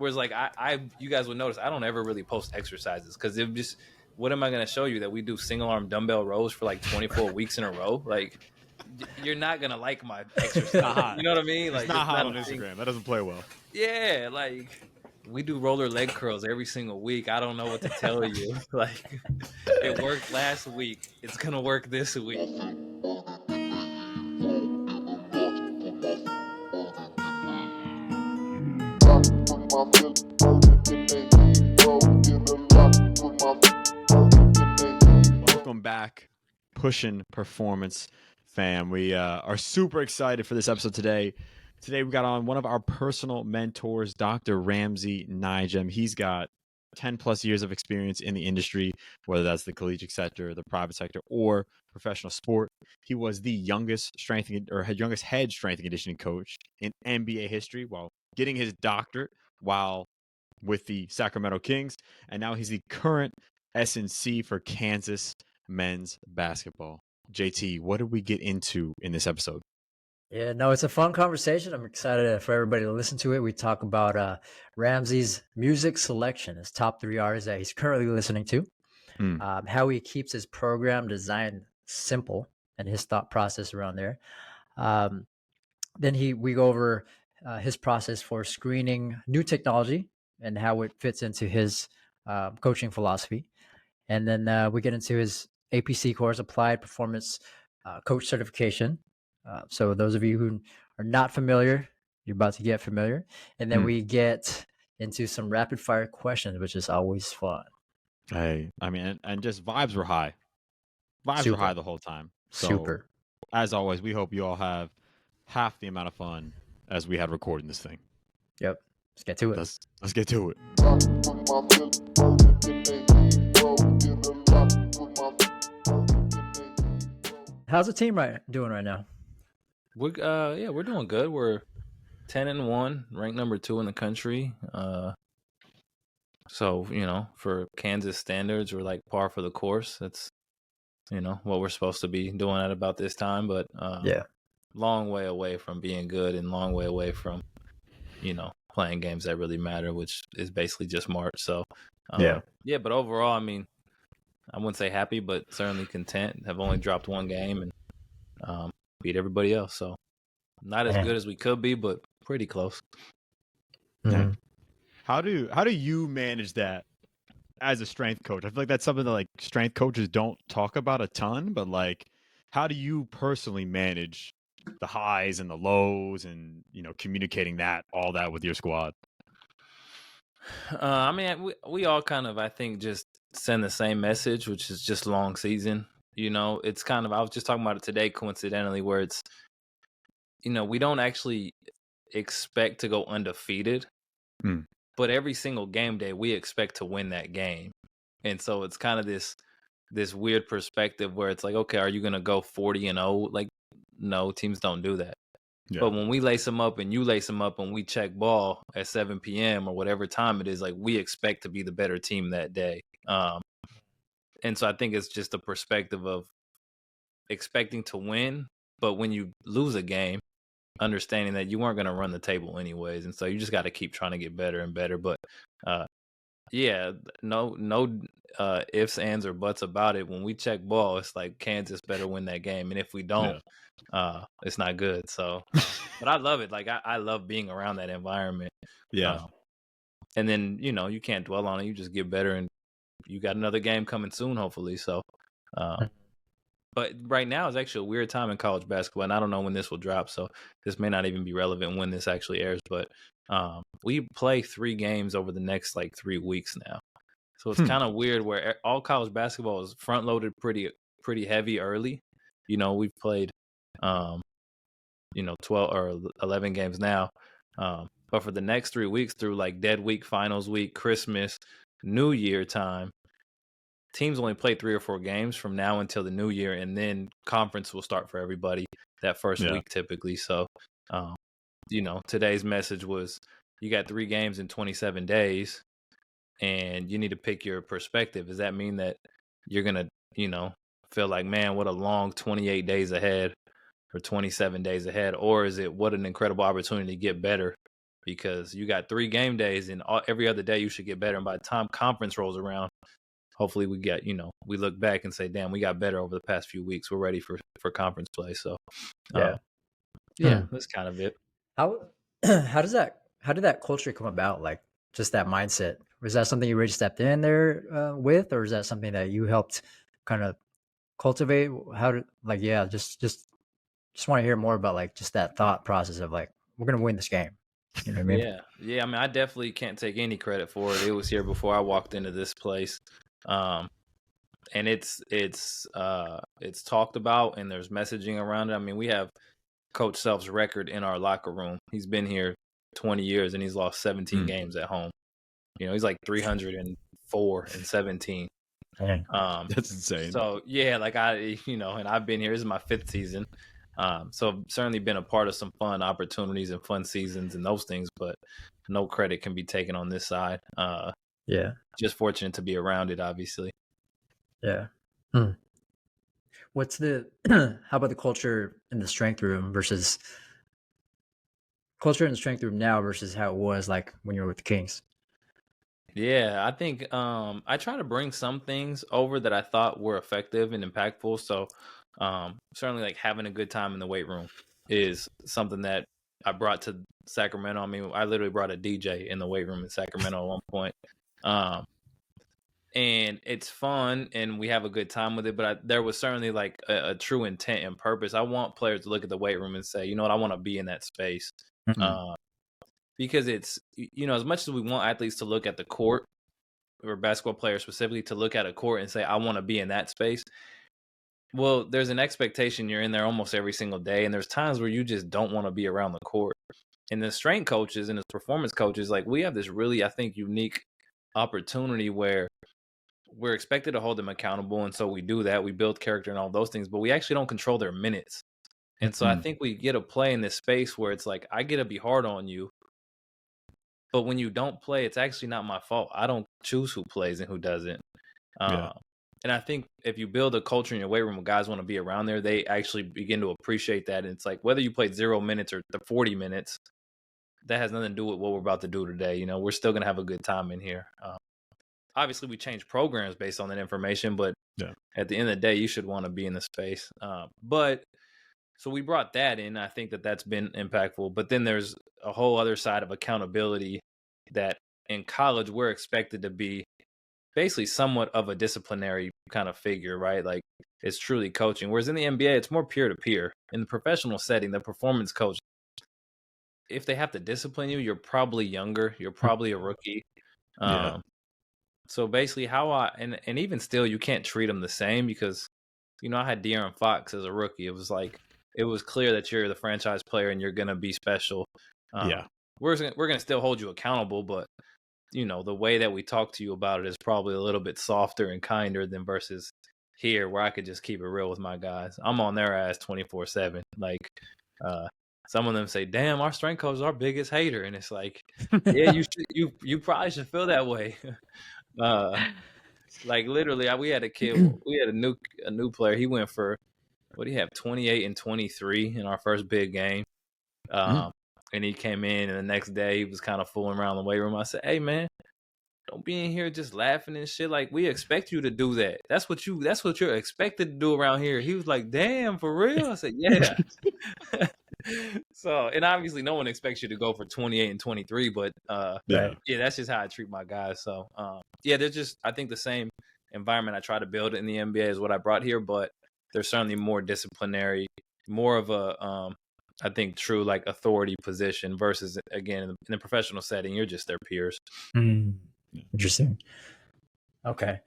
Whereas like you guys would notice I don't ever really post exercises because it just what am I going to show you that we do single arm dumbbell rows for like 24 weeks in a row? Like you're not going to like my exercise. You know what I mean? Like it's not hot on Instagram. That doesn't play well. Yeah, like we do roller leg curls every single week. I don't know what to tell you. Like it worked last week. It's going to work this week. Welcome back, Pushin Performance Fam. We are super excited for this episode today. Today we got on one of our personal mentors, Dr. Ramsey Nijem. He's got 10 plus years of experience in the industry, whether that's the collegiate sector, the private sector, or professional sport. He was the youngest head strength and conditioning coach in NBA history while getting his doctorate while with the Sacramento Kings. And now he's the current S&C for Kansas men's basketball. JT, what did we get into in this episode? Yeah, no, it's a fun conversation. I'm excited for everybody to listen to it. We talk about Ramsey's music selection, his top 3 artists that he's currently listening to, how he keeps his program design simple and his thought process around there. Then we go over his process for screening new technology and how it fits into his coaching philosophy. And then we get into his APC course, Applied Performance Coach Certification. So those of you who are not familiar, you're about to get familiar. And then we get into some rapid fire questions, which is always fun. Hey, I mean, and just vibes were high. Vibes were high the whole time. So, Super. As always, we hope you all have half the amount of fun as we had recording this thing. Yep. Let's get to it. Let's get to it. How's the team doing right now? We're doing good. We're 10-1, ranked number 2 in the country. So, for Kansas standards, we're like par for the course. That's, what we're supposed to be doing at about this time. But long way away from being good and long way away from, playing games that really matter, which is basically just March. So, but overall, I mean, I wouldn't say happy, but certainly content. Have only dropped 1 game and beat everybody else. So not as good as we could be, but pretty close. Mm-hmm. How do you manage that as a strength coach? I feel like that's something that like strength coaches don't talk about a ton, but like how do you personally manage the highs and the lows and, communicating all that with your squad? I mean, we all kind of, I think, just send the same message, which is just long season. It's kind of, I was just talking about it today, coincidentally, where it's, we don't actually expect to go undefeated, but every single game day, we expect to win that game. And so it's kind of this weird perspective where it's like, okay, are you going to go 40-0? Like, no, teams don't do that. Yeah. But when we lace them up and you lace them up and we check ball at 7 p.m. or whatever time it is, like we expect to be the better team that day. And so I think it's just a perspective of expecting to win, but when you lose a game, understanding that you weren't going to run the table anyways. And so you just got to keep trying to get better and better. But no ifs, ands, or buts about it. When we check ball, it's like Kansas better win that game. And if we don't, it's not good. So, but I love it. Like I love being around that environment. Yeah. And then, you can't dwell on it. You just get better, and you got another game coming soon, hopefully. So, but right now is actually a weird time in college basketball, and I don't know when this will drop, so this may not even be relevant when this actually airs. But we play 3 games over the next 3 weeks now, so it's kind of weird where all college basketball is front loaded pretty heavy early. We've played 12 or 11 games now, but for the next 3 weeks through dead week, finals week, Christmas, New Year time, teams only play 3 or 4 games from now until the new year, and then conference will start for everybody that first week typically. So, today's message was you got 3 games in 27 days, and you need to pick your perspective. Does that mean that you're going to, feel like, man, what a long 28 days ahead or 27 days ahead? Or is it what an incredible opportunity to get better because you got 3 game days and every other day you should get better. And by the time conference rolls around, hopefully we get, we look back and say, damn, we got better over the past few weeks. We're ready for conference play. So, Yeah. That's kind of it. How did that culture come about? Like just that mindset? Was that something you really stepped in there with, or is that something that you helped kind of cultivate? How did just want to hear more about like just that thought process of like, we're gonna win this game. You know what I mean? Yeah. I mean, I definitely can't take any credit for it. It was here before I walked into this place, and it's talked about and there's messaging around it. I mean, we have Coach Self's record in our locker room. He's been here 20 years and he's lost 17 games at home. He's like 304 and 17. That's insane. So yeah, like and I've been here. This is my 5th season. So I've certainly been a part of some fun opportunities and fun seasons and those things, but no credit can be taken on this side. Just fortunate to be around it, obviously. Yeah. What's how about the culture in the strength room versus culture in the strength room now versus how it was like when you were with the Kings? Yeah, I think I try to bring some things over that I thought were effective and impactful. So certainly like having a good time in the weight room is something that I brought to Sacramento. I mean, I literally brought a DJ in the weight room in Sacramento at one point. And it's fun and we have a good time with it, but there was certainly like a true intent and purpose. I want players to look at the weight room and say, you know what, I want to be in that space. Because it's, as much as we want athletes to look at the court, or basketball players specifically to look at a court and say, I want to be in that space. Well, there's an expectation you're in there almost every single day. And there's times where you just don't want to be around the court. And the strength coaches and the performance coaches, like we have this really, I think, unique opportunity where we're expected to hold them accountable. And so we do that. We build character and all those things, but we actually don't control their minutes. And so I think we get to play in this space where it's like, I get to be hard on you. But when you don't play, it's actually not my fault. I don't choose who plays and who doesn't. And I think if you build a culture in your weight room where guys want to be around there, they actually begin to appreciate that. And it's like, whether you played 0 minutes or the 40 minutes, that has nothing to do with what we're about to do today. We're still going to have a good time in here. Obviously, we change programs based on that information, but at the end of the day, you should want to be in the space. So we brought that in. I think that's been impactful. But then there's a whole other side of accountability that in college, we're expected to be basically somewhat of a disciplinary kind of figure, right? Like it's truly coaching. Whereas in the NBA, it's more peer-to-peer. In the professional setting, the performance coach, if they have to discipline you, you're probably younger. You're probably a rookie. So basically and even still, you can't treat them the same because, I had De'Aaron Fox as a rookie. It was like, it was clear that you're the franchise player and you're going to be special. We're going to still hold you accountable, but the way that we talk to you about it is probably a little bit softer and kinder than versus here where I could just keep it real with my guys. I'm on their ass 24/7. Like, some of them say, damn, our strength coach is our biggest hater. And it's like, yeah, you probably should feel that way. Like literally we had a kid, we had a new player. He went for, what do you have, 28 and 23 in our first big game. And he came in and the next day he was kind of fooling around the weight room. I said, hey man, don't be in here just laughing and shit. Like we expect you to do that. That's what you're expected to do around here. He was like, damn, for real? I said, yeah. So, and obviously no one expects you to go for 28 and 23, but that's just how I treat my guys. So there's just, I think the same environment I try to build in the NBA is what I brought here, but there's certainly more disciplinary, more of a I think true like authority position versus, again, in the professional setting, you're just their peers. Interesting. Okay.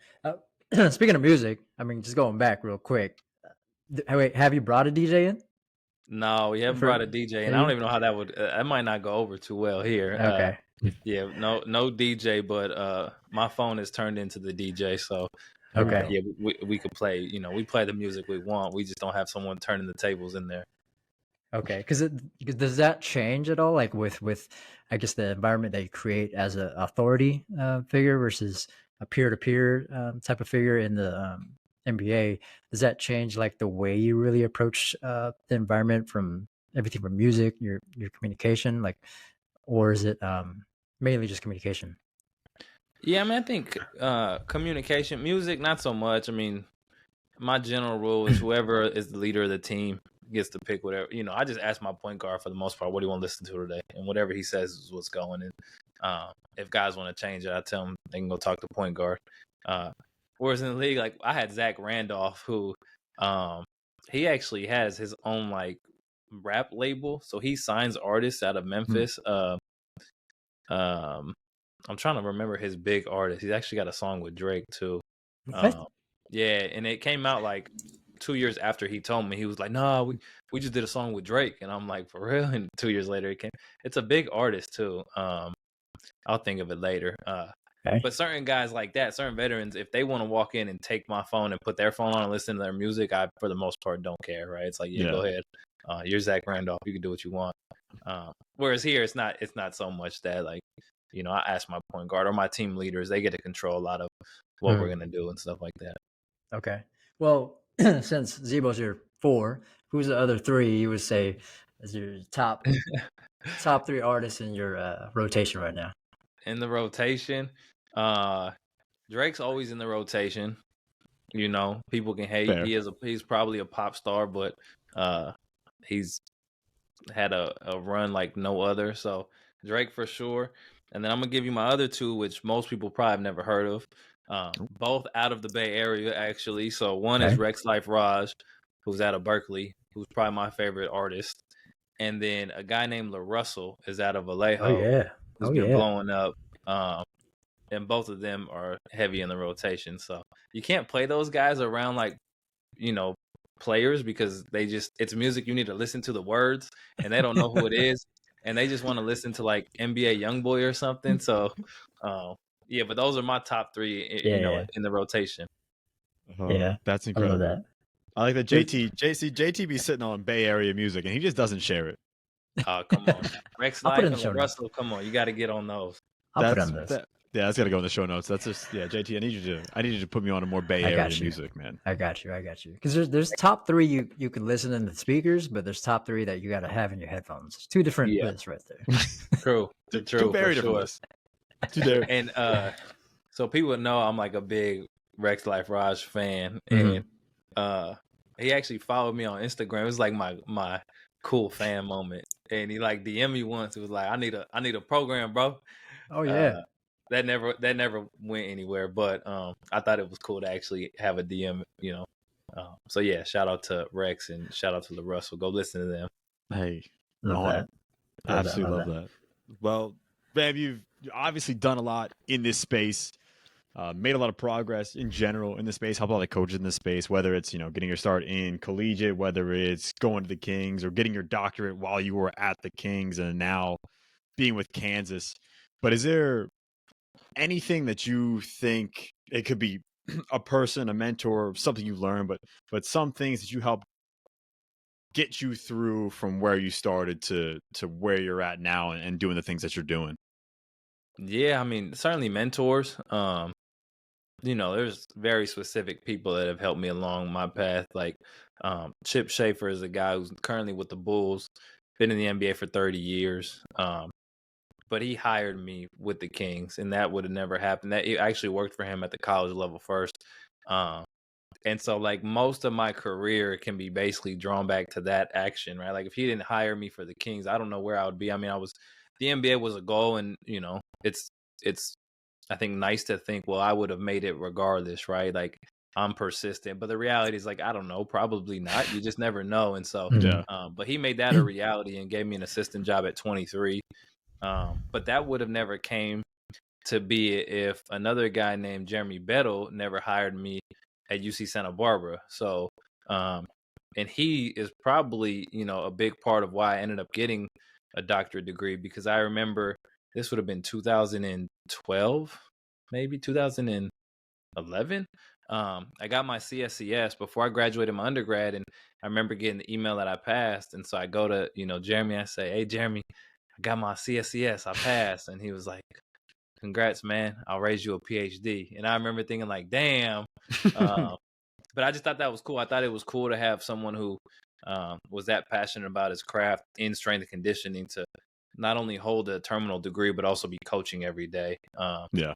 Speaking of music, I mean, just going back real quick. Wait, have you brought a DJ in? No, we haven't brought a DJ, and I don't even know how that would. That might not go over too well here. Okay. No DJ, but my phone is turned into the DJ, so okay. We could play. We play the music we want. We just don't have someone turning the tables in there. Okay, because does that change at all? Like with I guess the environment that you create as an authority figure versus a peer-to-peer type of figure in the NBA, does that change like the way you really approach the environment, from everything from music, your communication? Like, or is it mainly just communication? Yeah, I mean, I think communication, music, not so much. I mean, my general rule is whoever is the leader of the team gets to pick whatever. I just ask my point guard for the most part, what do you want to listen to today? And whatever he says is what's going. And if guys want to change it, I tell them they can go talk to point guard. Whereas in the league, like I had Zach Randolph, who he actually has his own like rap label. So he signs artists out of Memphis. I'm trying to remember his big artist. He's actually got a song with Drake too. Yeah, and it came out like 2 years after he told me. He was like, "No, we just did a song with Drake," and I'm like, "For real?" And 2 years later, it came. It's a big artist too. I'll think of it later. Okay. But certain guys like that, certain veterans, if they want to walk in and take my phone and put their phone on and listen to their music, I for the most part don't care. Right? It's like, yeah. Go ahead. You're Zach Randolph. You can do what you want. Whereas here, it's not so much that like. I ask my point guard or my team leaders, they get to control a lot of what we're going to do and stuff like that. Okay. Well, since Zebo's your 4, who's the other 3 you would say is your top 3 artists in your rotation right now? In the rotation, Drake's always in the rotation. People can hate. Fair. He's probably a pop star, but he's had a run like no other. So Drake for sure. And then I'm going to give you my other 2, which most people probably have never heard of. Both out of the Bay Area, actually. So one is Rex Life Raj, who's out of Berkeley, who's probably my favorite artist. And then a guy named LaRussell is out of Vallejo, who's been blowing up. And both of them are heavy in the rotation. So you can't play those guys around like, players because it's music you need to listen to the words and they don't know who it is. And they just want to listen to like NBA Youngboy or something. So, yeah, but those are my top 3, in the rotation. That's incredible. I love that. I like that JT be sitting on Bay Area music and he just doesn't share it. Oh, come on. Rex Life and Russell, come on. You got to get on those. I'll put on this. That's got to go in the show notes. That's just, JT, I need you to put me on a more Bay Area music, man. I got you. Because there's top 3 you can listen in the speakers, but there's top 3 that you got to have in your headphones. It's 2 different lists right there. True. Two very different lists. And so people know I'm like a big Rex Life Raj fan. And he actually followed me on Instagram. It was like my cool fan moment. And he like DM'd me once. It was like, I need a program, bro. Oh yeah. That never went anywhere, but I thought it was cool to actually have a DM, So yeah, shout out to Rex and shout out to LaRussell. Go listen to them. Hey, love that. Absolutely love that. Well, Bam, you've obviously done a lot in this space, made a lot of progress in general in this space, helped a lot of coaches in this space, whether it's, getting your start in collegiate, whether it's going to the Kings or getting your doctorate while you were at the Kings and now being with Kansas. But is there anything that you think it could be a person, a mentor, something you learned, but some things that you help get you through from where you started to where you're at now and doing the things that you're doing? Yeah, I mean, certainly mentors. There's very specific people that have helped me along my path. Like Chip Schaefer is a guy who's currently with the Bulls, been in the NBA for 30 years. But he hired me with the Kings, and that would have never happened. That it actually worked for him at the college level first. And so like most of my career can be basically drawn back to that action, right? Like if he didn't hire me for the Kings, I don't know where I would be. I mean, the NBA was a goal, and it's I think nice to think, well, I would have made it regardless, right? Like I'm persistent, but the reality is like, I don't know, probably not. You just never know. And so, but he made that a reality and gave me an assistant job at 23. But that would have never came to be if another guy named Jeremy Bettle never hired me at UC Santa Barbara. So, and he is probably, a big part of why I ended up getting a doctorate degree, because I remember this would have been 2012, maybe 2011. I got my CSCS before I graduated my undergrad, and I remember getting the email that I passed. And so I go to, Jeremy, I say, "Hey, Jeremy, I got my CSCS, I passed." And he was like, "Congrats, man. I'll raise you a PhD." And I remember thinking like, damn. But I just thought that was cool. I thought it was cool to have someone who was that passionate about his craft in strength and conditioning to not only hold a terminal degree, but also be coaching every day. Yeah.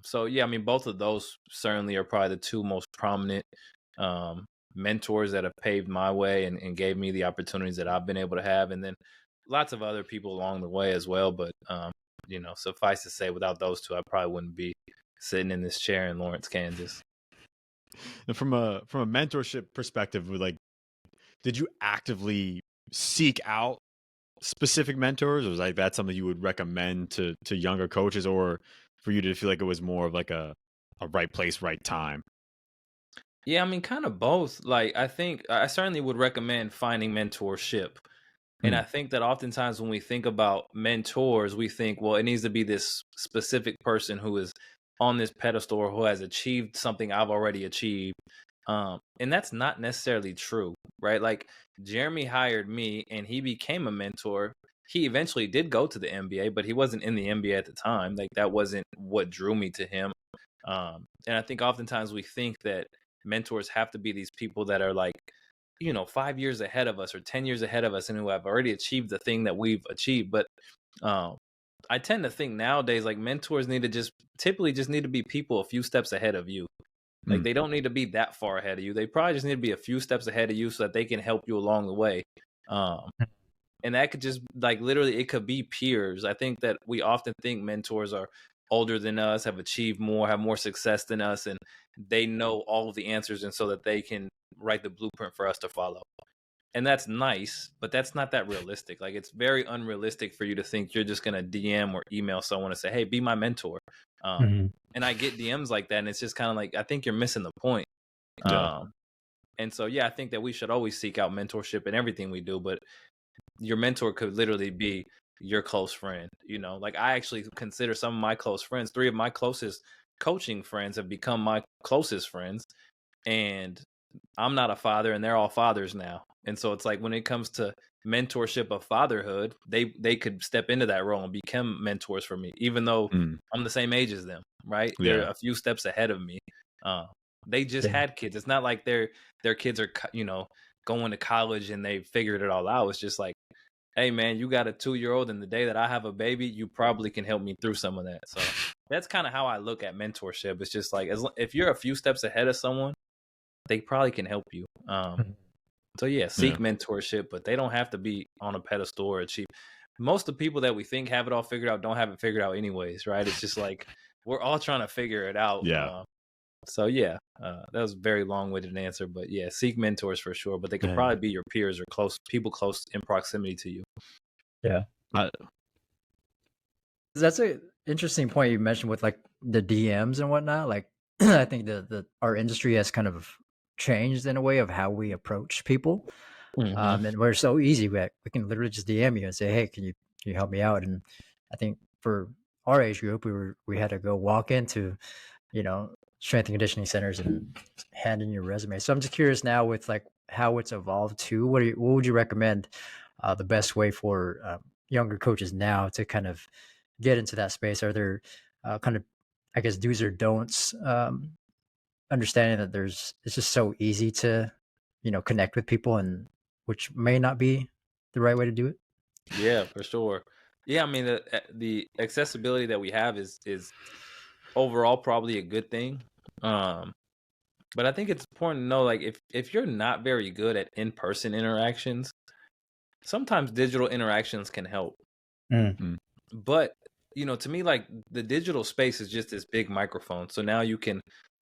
So yeah, I mean, both of those certainly are probably the two most prominent mentors that have paved my way and gave me the opportunities that I've been able to have, and then lots of other people along the way as well. But you know, suffice to say, without those two, I probably wouldn't be sitting in this chair in Lawrence, Kansas. And from a mentorship perspective, did you actively seek out specific mentors, or was like that something you would recommend to younger coaches, or for you to feel like it was more of like a right place, right time? Yeah, I mean, kind of both. Like, I think I certainly would recommend finding mentorship. And I think that oftentimes when we think about mentors, we think, well, it needs to be this specific person who is on this pedestal or who has achieved something I've already achieved. And that's not necessarily true, right? Like Jeremy hired me and he became a mentor. He eventually did go to the NBA, but he wasn't in the NBA at the time. Like that wasn't what drew me to him. And I think oftentimes we think that mentors have to be these people that are like, you know, 5 years ahead of us or 10 years ahead of us and who have already achieved the thing that we've achieved. But I tend to think nowadays like mentors need to typically need to be people a few steps ahead of you. Like they don't need to be that far ahead of you. They probably just need to be a few steps ahead of you so that they can help you along the way. And that could just like literally, it could be peers. I think that we often think mentors are older than us, have achieved more, have more success than us, and they know all of the answers, and so that they can write the blueprint for us to follow. And that's nice, but that's not that realistic. Like it's very unrealistic for you to think you're just gonna DM or email someone and say, "Hey, be my mentor." And I get DMs like that, and it's just kind of like I think you're missing the point. Yeah. And so yeah, I think that we should always seek out mentorship in everything we do, but your mentor could literally be your close friend. You know, like I actually consider some of my close friends, 3 of my closest coaching friends have become my closest friends, and I'm not a father and they're all fathers now. And so it's like when it comes to mentorship of fatherhood, they could step into that role and become mentors for me, even though I'm the same age as them, right? They're Yeah. a few steps ahead of me. They just had kids. It's not like their kids are, you know, going to college and they figured it all out. It's just like, hey man, you got a 2-year-old, and the day that I have a baby, you probably can help me through some of that. So that's kind of how I look at mentorship. It's just like, if you're a few steps ahead of someone, they probably can help you. So yeah, seek mentorship, but they don't have to be on a pedestal or achieve. Most of the people that we think have it all figured out don't have it figured out anyways, right? It's just like we're all trying to figure it out. Yeah. So yeah, that was a very long-winded answer, but yeah, seek mentors for sure. But they could probably be your peers or people close in proximity to you. Yeah. That's a interesting point you mentioned with like the DMs and whatnot. Like I think the our industry has kind of changed in a way of how we approach people. And we're so easy. We can literally just DM you and say, "Hey, can you help me out?" And I think for our age group, we had to go walk into, you know, strength and conditioning centers and hand in your resume. So I'm just curious now with like how it's evolved too. What would you recommend the best way for younger coaches now to kind of get into that space? Are there kind of, I guess, do's or don'ts? Understanding that it's just so easy to, you know, connect with people, and which may not be the right way to do it. Yeah, for sure. Yeah, I mean the accessibility that we have is overall probably a good thing. But I think it's important to know, like, if you're not very good at in-person interactions, sometimes digital interactions can help. But you know, to me, like the digital space is just this big microphone. So now you can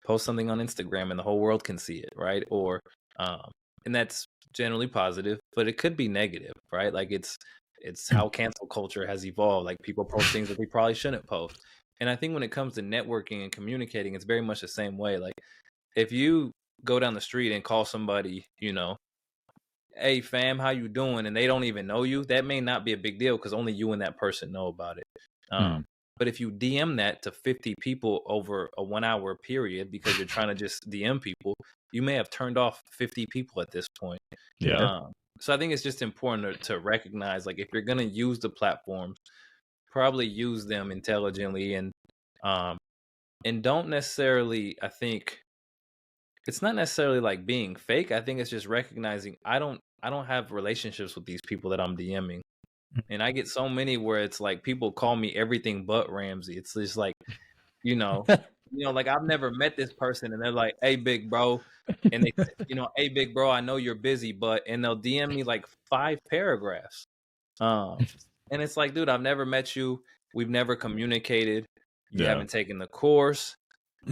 post something on Instagram and the whole world can see it, right? Or and that's generally positive, but it could be negative, right? Like it's how cancel culture has evolved. Like people post things that they probably shouldn't post. And I think when it comes to networking and communicating, it's very much the same way. Like if you go down the street and call somebody, you know, hey fam, how you doing? And they don't even know you, that may not be a big deal because only you and that person know about it. But if you DM that to 50 people over a 1 hour period because you're trying to just DM people, you may have turned off 50 people at this point. So I think it's just important to recognize, like, if you're going to use the platforms, probably use them intelligently and don't necessarily, I think it's not necessarily like being fake. I think it's just recognizing I don't have relationships with these people that I'm DMing. And I get so many where it's like people call me everything but Ramsey. It's just like, you know, like I've never met this person and they're like, "Hey, big bro," and they, "Hey, big bro, I know you're busy, but," and they'll DM me like 5 paragraphs. And it's like, dude, I've never met you. We've never communicated. You haven't taken the course.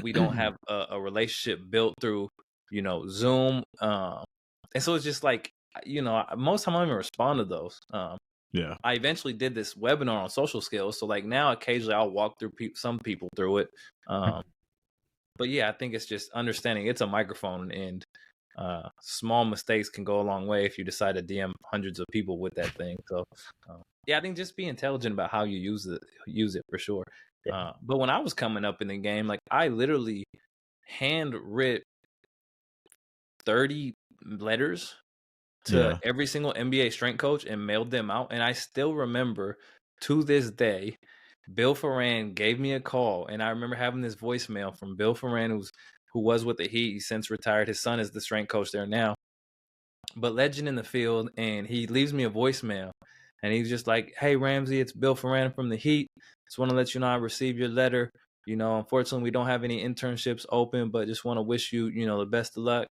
We don't have a relationship built through, Zoom. And so it's just like, most time I don't even respond to those. I eventually did this webinar on social skills. So like now occasionally I'll walk through some people through it. But yeah, I think it's just understanding it's a microphone and small mistakes can go a long way if you decide to DM hundreds of people with that thing. So yeah, I think just be intelligent about how you use it for sure. But when I was coming up in the game, like I literally handwrit 30 letters to every single NBA strength coach and mailed them out. And I still remember to this day, Bill Ferran gave me a call, and I remember having this voicemail from Bill Ferran, who was with the Heat. He's since retired. His son is the strength coach there now, but legend in the field. And he leaves me a voicemail, and he's just like, "Hey Ramsey, it's Bill Ferran from the Heat. Just want to let you know I received your letter. Unfortunately, we don't have any internships open, but just want to wish you, the best of luck."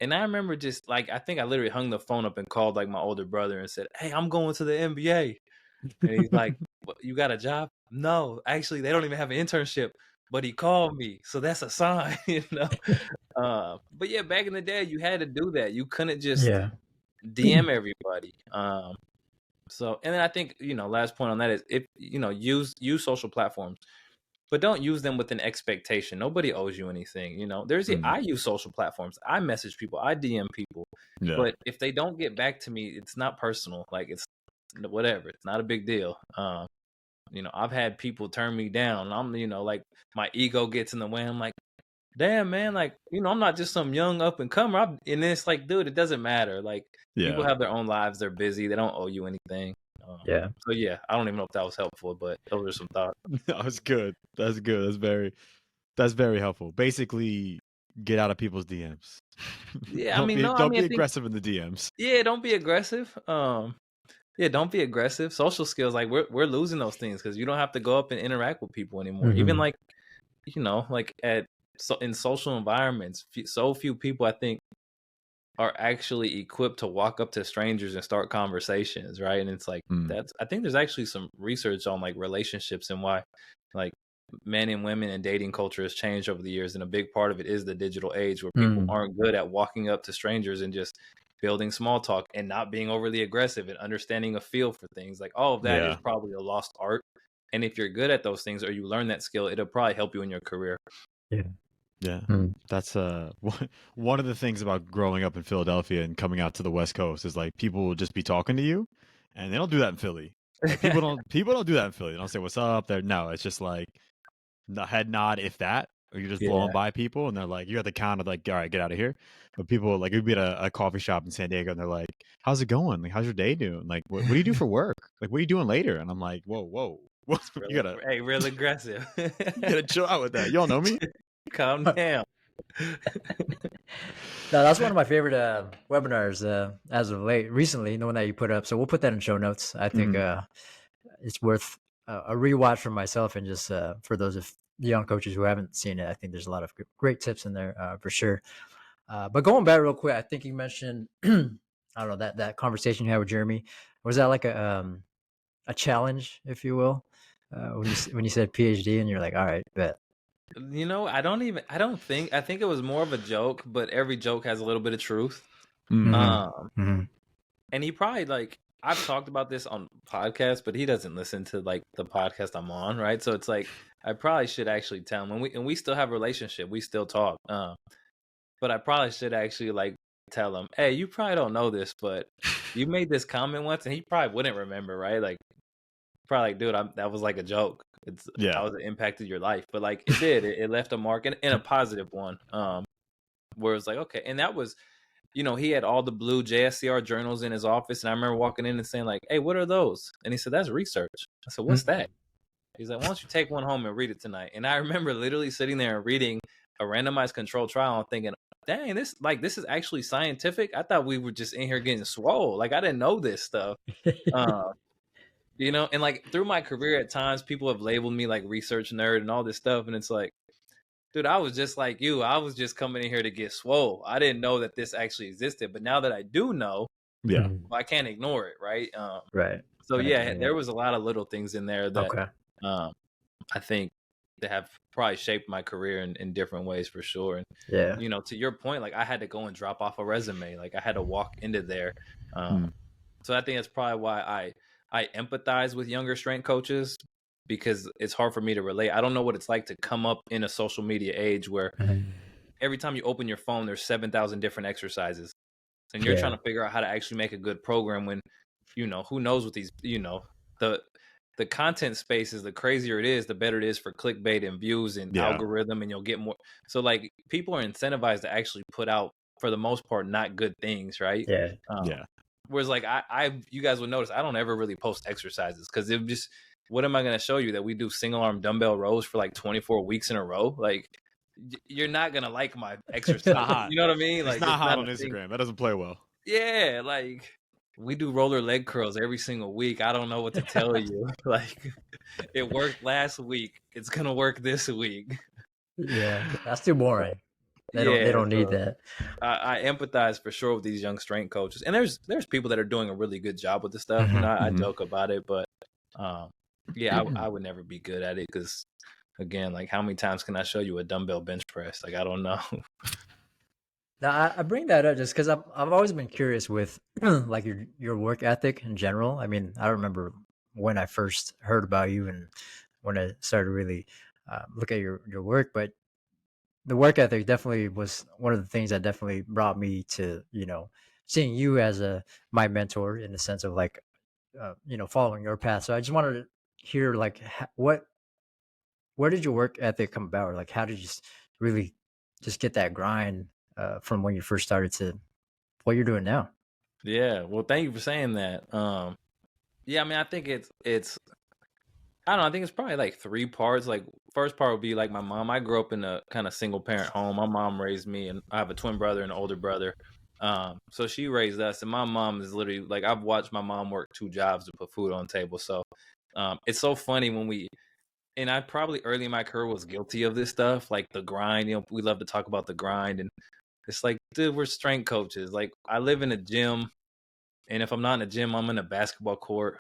And I remember just like, I think I literally hung the phone up and called like my older brother and said, "Hey, I'm going to the NBA." And he's like, "You got a job?" "No, actually, they don't even have an internship." But he called me, so that's a sign, But yeah, back in the day, you had to do that. You couldn't just DM everybody. So, and then I think last point on that is if use social platforms, but don't use them with an expectation. Nobody owes you anything. I use social platforms. I message people. I DM people. But if they don't get back to me, it's not personal. Like it's whatever. It's not a big deal. I've had people turn me down. I'm, like my ego gets in the way. I'm like, damn, man, like, I'm not just some young up and comer. And then it's like, dude, it doesn't matter. Like people have their own lives. They're busy. They don't owe you anything. So yeah, I don't even know if that was helpful, but those are some thoughts. That was good. That's good. That's very helpful. Basically, get out of people's DMs. Yeah, don't be aggressive in the DMs. Yeah, don't be aggressive. Don't be aggressive. Social skills, like we're losing those things because you don't have to go up and interact with people anymore. Even like, like in social environments, so few people I think are actually equipped to walk up to strangers and start conversations, right? And it's like I think there's actually some research on like relationships and why like men and women and dating culture has changed over the years, and a big part of it is the digital age where people aren't good at walking up to strangers and just building small talk and not being overly aggressive and understanding a feel for things. Like all of that is probably a lost art, and if you're good at those things or you learn that skill, it'll probably help you in your career. That's one of the things about growing up in Philadelphia and coming out to the West Coast is like people will just be talking to you, and they don't do that in Philly. Like, people don't do that in Philly. They don't say what's up there. No, it's just like the head nod, if that, or you're just blowing by people, and they're like, you're at the counter, like, all right, get out of here. But people like, you'd be at a coffee shop in San Diego, and they're like, "How's it going? Like, how's your day doing? Like, what do you do for work? Like, what are you doing later?" And I'm like, whoa, you gotta, real aggressive. you gotta chill out with that. Y'all know me. Calm down. No, that's one of my favorite webinars as of late, recently, the one that you put up. So we'll put that in show notes. I think it's worth a rewatch for myself, and just for those of young coaches who haven't seen it. I think there's a lot of great tips in there for sure. But going back real quick, I think you mentioned, I don't know, that conversation you had with Jeremy. Was that like a challenge, if you will, when you said PhD and you're like, all right, bet. I think it was more of a joke, but every joke has a little bit of truth. Mm-hmm. And he probably like, I've talked about this on podcasts, but he doesn't listen to like the podcast I'm on, right? So it's like, I probably should actually tell him, and we still have a relationship, we still talk. But I probably should actually like tell him, "Hey, you probably don't know this, but you made this comment once," and he probably wouldn't remember, right? Like, probably like, "Dude, that was like a joke. How it impacted your life," but like it did. It left a mark and a positive one. Where it's like, okay, and that was, he had all the blue JSCR journals in his office, and I remember walking in and saying like, "Hey, what are those?" And he said, "That's research." I said, "What's that?" He's like, "Why don't you take one home and read it tonight?" And I remember literally sitting there and reading a randomized controlled trial and thinking, dang, this is actually scientific. I thought we were just in here getting swole. Like I didn't know this stuff. You know, and like through my career at times, people have labeled me like research nerd and all this stuff. And it's like, dude, I was just like you. I was just coming in here to get swole. I didn't know that this actually existed. But now that I do know, Yeah. I can't ignore it, right? Right. So Right. yeah, there was a lot of little things in there that Okay. I think that have probably shaped my career in different ways for sure. And Yeah. you know, to your point, like I had to go and drop off a resume. Like I had to walk into there. So I think that's probably why I empathize with younger strength coaches, because it's hard for me to relate. I don't know what it's like to come up in a social media age where every time you open your phone, there's 7,000 different exercises. And you're trying to figure out how to actually make a good program when, you know, who knows what these, you know, the content space is, the crazier it is, the better it is for clickbait and views and algorithm, and you'll get more. So like people are incentivized to actually put out, for the most part, not good things, right? Yeah. Whereas like you guys would notice I don't ever really post exercises, because it just, what am I going to show you, that we do single arm dumbbell rows for like 24 weeks in a row? Like you're not going to like my exercise. You know what I mean? Like it's not hot on Instagram. Thing. That doesn't play well. Yeah, like we do roller leg curls every single week. I don't know what to tell you. Like it worked last week. It's going to work this week. Yeah, that's too boring. They don't need that. I empathize for sure with these young strength coaches, and there's people that are doing a really good job with this stuff. You know, I joke about it, but yeah, I would never be good at it, because again, like how many times can I show you a dumbbell bench press? Like I don't know. Now I bring that up just because I've always been curious with like your work ethic in general. I mean, I remember when I first heard about you and when I started really look at your work, but the work ethic definitely was one of the things that definitely brought me to, you know, seeing you as my mentor, in the sense of like you know, following your path. So I just wanted to hear like where did your work ethic come about? Or like how did you really just get that grind from when you first started to what you're doing now? Yeah, well, thank you for saying that. Yeah, I mean, I think it's I don't know, I think it's probably like three parts. Like first part would be like my mom. I grew up in a kind of single parent home. My mom raised me, and I have a twin brother and an older brother. So she raised us, and my mom is literally like, I've watched my mom work 2 jobs to put food on the table. So it's so funny when and I probably early in my career was guilty of this stuff, like the grind. You know, we love to talk about the grind, and it's like, dude, we're strength coaches. Like I live in a gym, and if I'm not in a gym, I'm in a basketball court.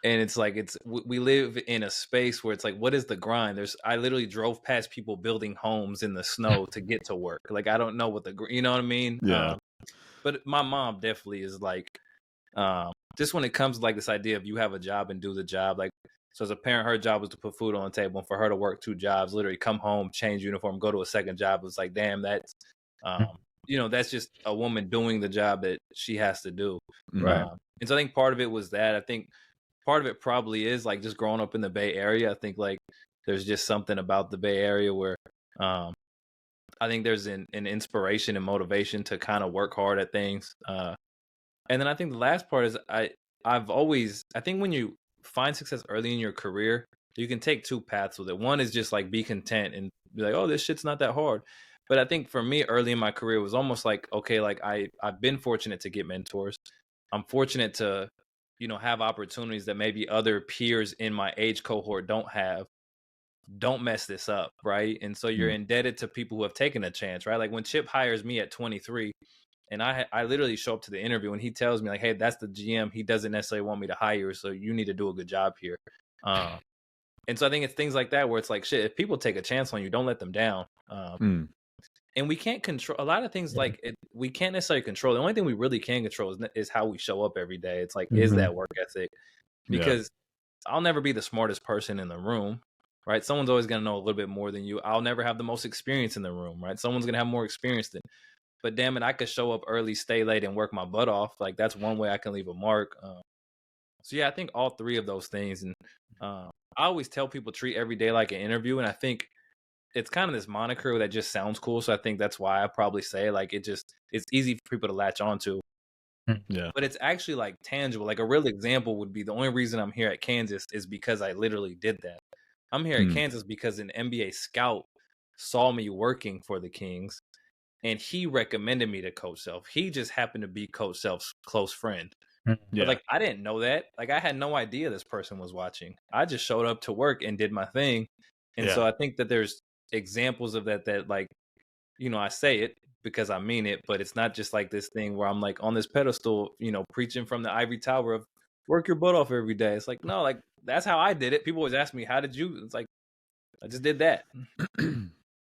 And it's like, we live in a space where it's like, what is the grind? I literally drove past people building homes in the snow to get to work. Like I don't know what you know what I mean? Yeah. But my mom definitely is like, just when it comes to like this idea of you have a job and do the job. Like, so as a parent, her job was to put food on the table, and for her to work 2 jobs, literally come home, change uniform, go to a second job. It was like, damn, that's, you know, that's just a woman doing the job that she has to do. Right. And so I think part of it was that. I think part of it probably is like just growing up in the Bay Area. I think like there's just something about the Bay Area where I think there's an inspiration and motivation to kind of work hard at things. And then I think the last part is I think when you find success early in your career, you can take 2 paths with it. One is just like be content and be like, oh, this shit's not that hard. But I think for me early in my career, it was almost like, okay, like I've been fortunate to get mentors. I'm fortunate to, you know, have opportunities that maybe other peers in my age cohort don't have. Don't mess this up, right? And so you're indebted to people who have taken a chance, right? Like when Chip hires me at 23, and I literally show up to the interview and he tells me like, hey, that's the GM. He doesn't necessarily want me to hire, so you need to do a good job here. And so I think it's things like that where it's like, shit, if people take a chance on you, don't let them down. And we can't control a lot of things. Like we can't necessarily control. The only thing we really can control is how we show up every day. It's like, is that work ethic? Because I'll never be the smartest person in the room, right? Someone's always going to know a little bit more than you. I'll never have the most experience in the room, right? Someone's going to have more experience than. But damn it, I could show up early, stay late, and work my butt off. Like that's one way I can leave a mark. So yeah, I think all 3 of those things. And I always tell people treat every day like an interview. And I think it's kind of this moniker that just sounds cool. So I think that's why I probably say like it's easy for people to latch onto. Yeah. But it's actually like tangible. Like a real example would be the only reason I'm here at Kansas is because I literally did that. I'm here at Kansas because an NBA scout saw me working for the Kings. And he recommended me to Coach Self. He just happened to be Coach Self's close friend. But like, I didn't know that. Like, I had no idea this person was watching. I just showed up to work and did my thing. And so I think that there's examples of that like, you know, I say it because I mean it, but it's not just like this thing where I'm like on this pedestal, you know, preaching from the ivory tower of work your butt off every day. It's like, no, like that's how I did it. People always ask me, how did you? It's like, I just did that.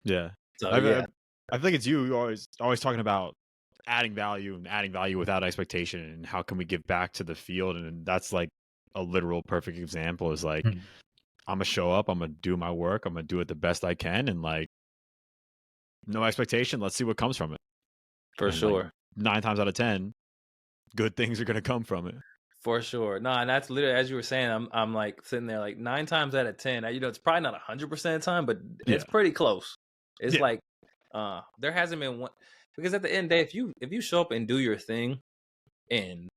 Yeah. So I think it's you always talking about adding value without expectation, and how can we give back to the field. And that's like a literal perfect example is like, I'm gonna show up, I'm gonna do my work, I'm gonna do it the best I can, and like no expectation, let's see what comes from it. For sure. Like, 9 times out of 10 good things are gonna come from it. For sure. No, and that's literally, as you were saying, I'm like sitting there like 9 times out of 10. You know, it's probably not 100% of the time, but it's pretty close. It's like there hasn't been one, because at the end of the day, if you show up and do your thing and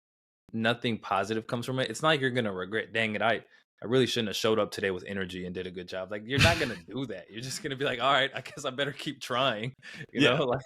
nothing positive comes from it, it's not like you're gonna regret, dang it, I really shouldn't have showed up today with energy and did a good job. Like, you're not gonna do that. You're just gonna be like, all right, I guess I better keep trying. You know, like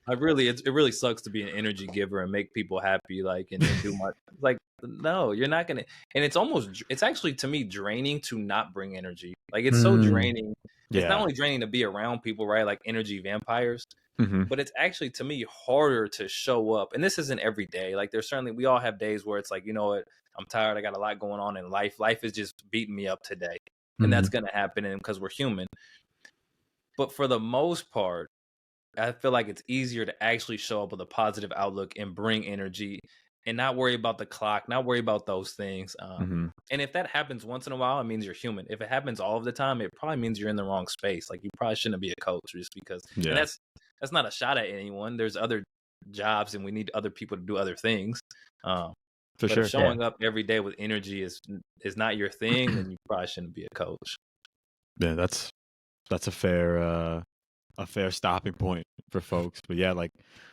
it really sucks to be an energy giver and make people happy, like, and do much. Like, no, you're not gonna. And it's actually, to me, draining to not bring energy. Like, it's so draining. It's not only draining to be around people, right? Like energy vampires, but it's actually, to me, harder to show up. And this isn't every day. Like, we all have days where it's like, you know what, I'm tired. I got a lot going on in life. Life is just beating me up today. And that's going to happen because we're human. But for the most part, I feel like it's easier to actually show up with a positive outlook and bring energy and not worry about the clock, not worry about those things. And if that happens once in a while, it means you're human. If it happens all of the time, it probably means you're in the wrong space. Like, you probably shouldn't be a coach just because. And that's not a shot at anyone. There's other jobs and we need other people to do other things. For sure. If showing up every day with energy is not your thing, then you probably shouldn't be a coach. Yeah, that's a fair stopping point for folks. But yeah, like,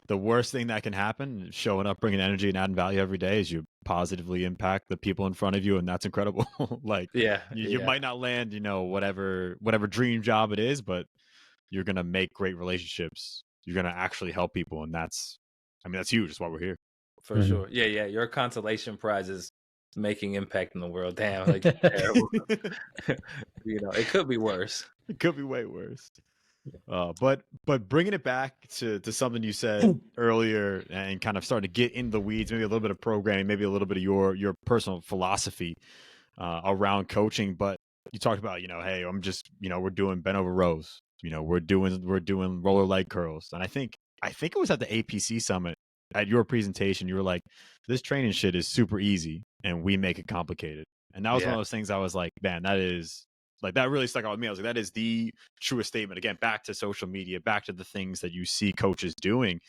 the worst thing that can happen, showing up, bringing energy and adding value every day, is you positively impact the people in front of you, and that's incredible. Like, you might not land, you know, whatever dream job it is, but you're gonna make great relationships. You're gonna actually help people, and that's huge. That's why we're here. For sure. Yeah. Your consolation prize is making impact in the world. Damn, like, terrible. You know, it could be worse. It could be way worse. But bringing it back to something you said earlier, and kind of starting to get in the weeds, maybe a little bit of programming, maybe a little bit of your personal philosophy around coaching. But you talked about, you know, hey, I'm just, you know, we're doing bent over rows, you know, we're doing roller leg curls, and I think it was at the APC summit, at your presentation, you were like, this training shit is super easy and we make it complicated. And that was one of those things I was like, man, that really stuck out with me. I was like, that is the truest statement. Again, back to social media, back to the things that you see coaches doing.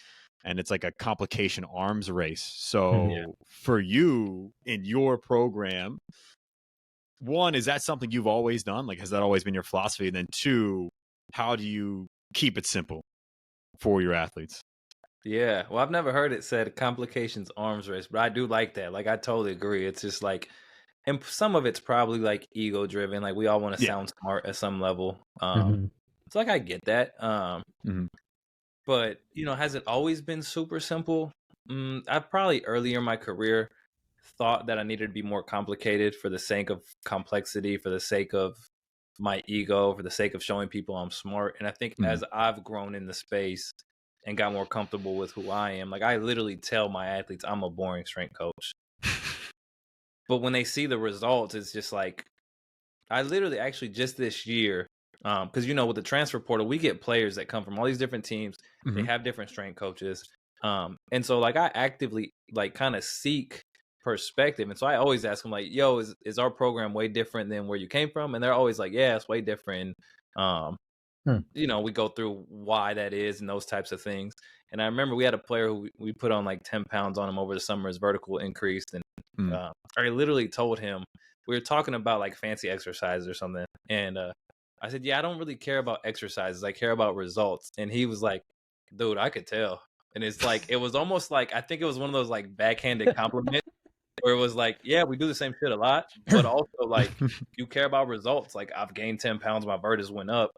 And it's like a complication arms race. So for you in your program, one, is that something you've always done? Like, has that always been your philosophy? And then two, how do you keep it simple for your athletes? Yeah. Well, I've never heard it said complications arms race, but I do like that. Like, I totally agree. It's just like, and some of it's probably like ego driven. Like, we all want to sound smart at some level. It's like, I get that. But, you know, has it always been super simple? I probably earlier in my career thought that I needed to be more complicated for the sake of complexity, for the sake of my ego, for the sake of showing people I'm smart. And I think as I've grown in the space and got more comfortable with who I am, like, I literally tell my athletes I'm a boring strength coach. But when they see the results, it's just like, I literally actually just this year, because, you know, with the transfer portal, we get players that come from all these different teams. They have different strength coaches. And so, like, I actively, like, kind of seek perspective. And so I always ask them, like, yo, is our program way different than where you came from? And they're always like, yeah, it's way different. You know, we go through why that is and those types of things. And I remember we had a player who we put on like 10 pounds on him over the summer. His vertical increased. And I literally told him, we were talking about like fancy exercises or something. And I said, yeah, I don't really care about exercises. I care about results. And he was like, dude, I could tell. And it's like, it was almost like, I think it was one of those like backhanded compliments where it was like, yeah, we do the same shit a lot, but also like, you care about results. Like, I've gained 10 pounds, my vertus went up.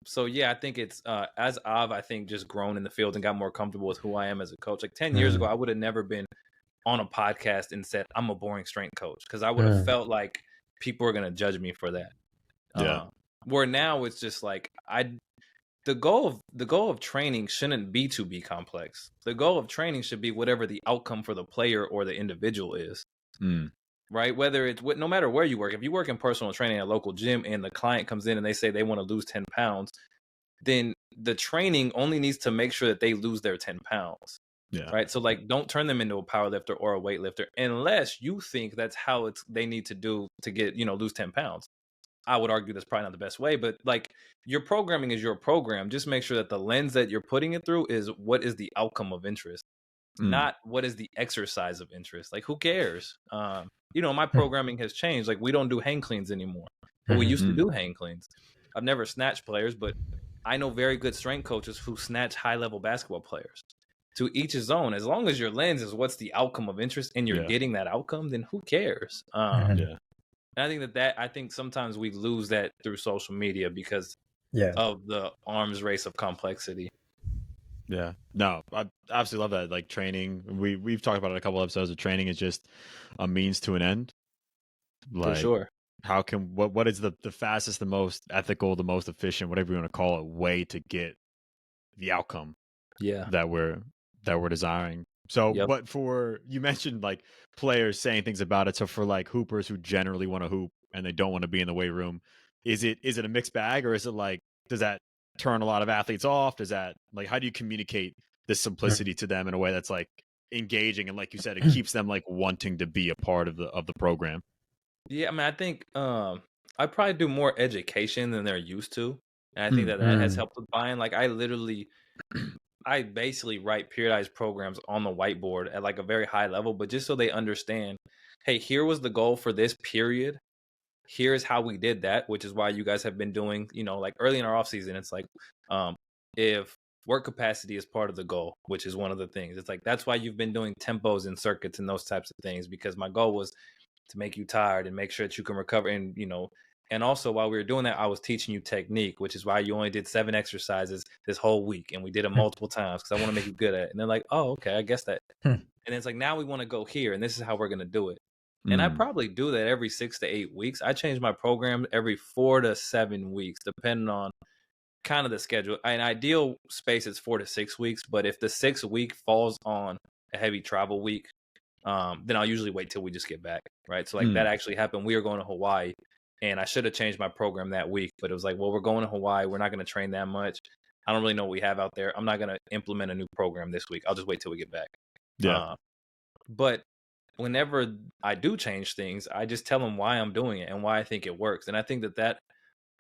So yeah, I think it's as I've, I think, just grown in the field and got more comfortable with who I am as a coach. Like 10 years ago, I would have never been on a podcast and said I'm a boring strength coach, because I would have felt like people are going to judge me for that. Yeah. Where now it's just like the goal of training shouldn't be to be complex. The goal of training should be whatever the outcome for the player or the individual is. Right? Whether it's no matter where you work, if you work in personal training at a local gym and the client comes in and they say they want to lose 10 pounds, then the training only needs to make sure that they lose their 10 pounds. Yeah. Right. So like, don't turn them into a power lifter or a weightlifter unless you think that's how they need to do to get, lose 10 pounds. I would argue that's probably not the best way, but like, your programming is your program. Just make sure that the lens that you're putting it through is what is the outcome of interest, not what is the exercise of interest. Like, who cares? My programming has changed. Like, we don't do hang cleans anymore, but we used to do hang cleans. I've never snatched players, but I know very good strength coaches who snatch high-level basketball players. To each his own. As long as your lens is what's the outcome of interest and you're getting that outcome, then who cares? And I think I think sometimes we lose that through social media because of the arms race of complexity. Yeah. No, I absolutely love that. Like, training, we've talked about it a couple episodes of training is just a means to an end. Like, for sure. How can what is the fastest, the most ethical, the most efficient, whatever you want to call it, way to get the outcome that we're desiring. So but for, you mentioned like players saying things about it, so for like hoopers who generally want to hoop and they don't want to be in the weight room, is it a mixed bag, or is it like, does that turn a lot of athletes off? Does that, like, how do you communicate this simplicity to them in a way that's like engaging, and like you said, it keeps them like wanting to be a part of the program? Yeah, I mean, I think I probably do more education than they're used to, and I think that has helped with buy-in. Like, I basically write periodized programs on the whiteboard at like a very high level, but just so they understand, hey, here was the goal for this period. Here's how we did that, which is why you guys have been doing, like early in our off season, it's like, if work capacity is part of the goal, which is one of the things, it's like, that's why you've been doing tempos and circuits and those types of things, because my goal was to make you tired and make sure that you can recover. And, and also while we were doing that, I was teaching you technique, which is why you only did 7 exercises this whole week. And we did them multiple times because I want to make you good at it. And they're like, oh, okay, I guess that. And it's like, now we want to go here and this is how we're going to do it. And I probably do that every 6 to 8 weeks. I change my program every 4 to 7 weeks, depending on kind of the schedule. In ideal space, it's 4 to 6 weeks. But if the 6th week falls on a heavy travel week, then I'll usually wait till we just get back. Right. So like that actually happened. We were going to Hawaii and I should have changed my program that week, but it was like, well, we're going to Hawaii. We're not going to train that much. I don't really know what we have out there. I'm not going to implement a new program this week. I'll just wait till we get back. Yeah. But whenever I do change things, I just tell them why I'm doing it and why I think it works. And I think that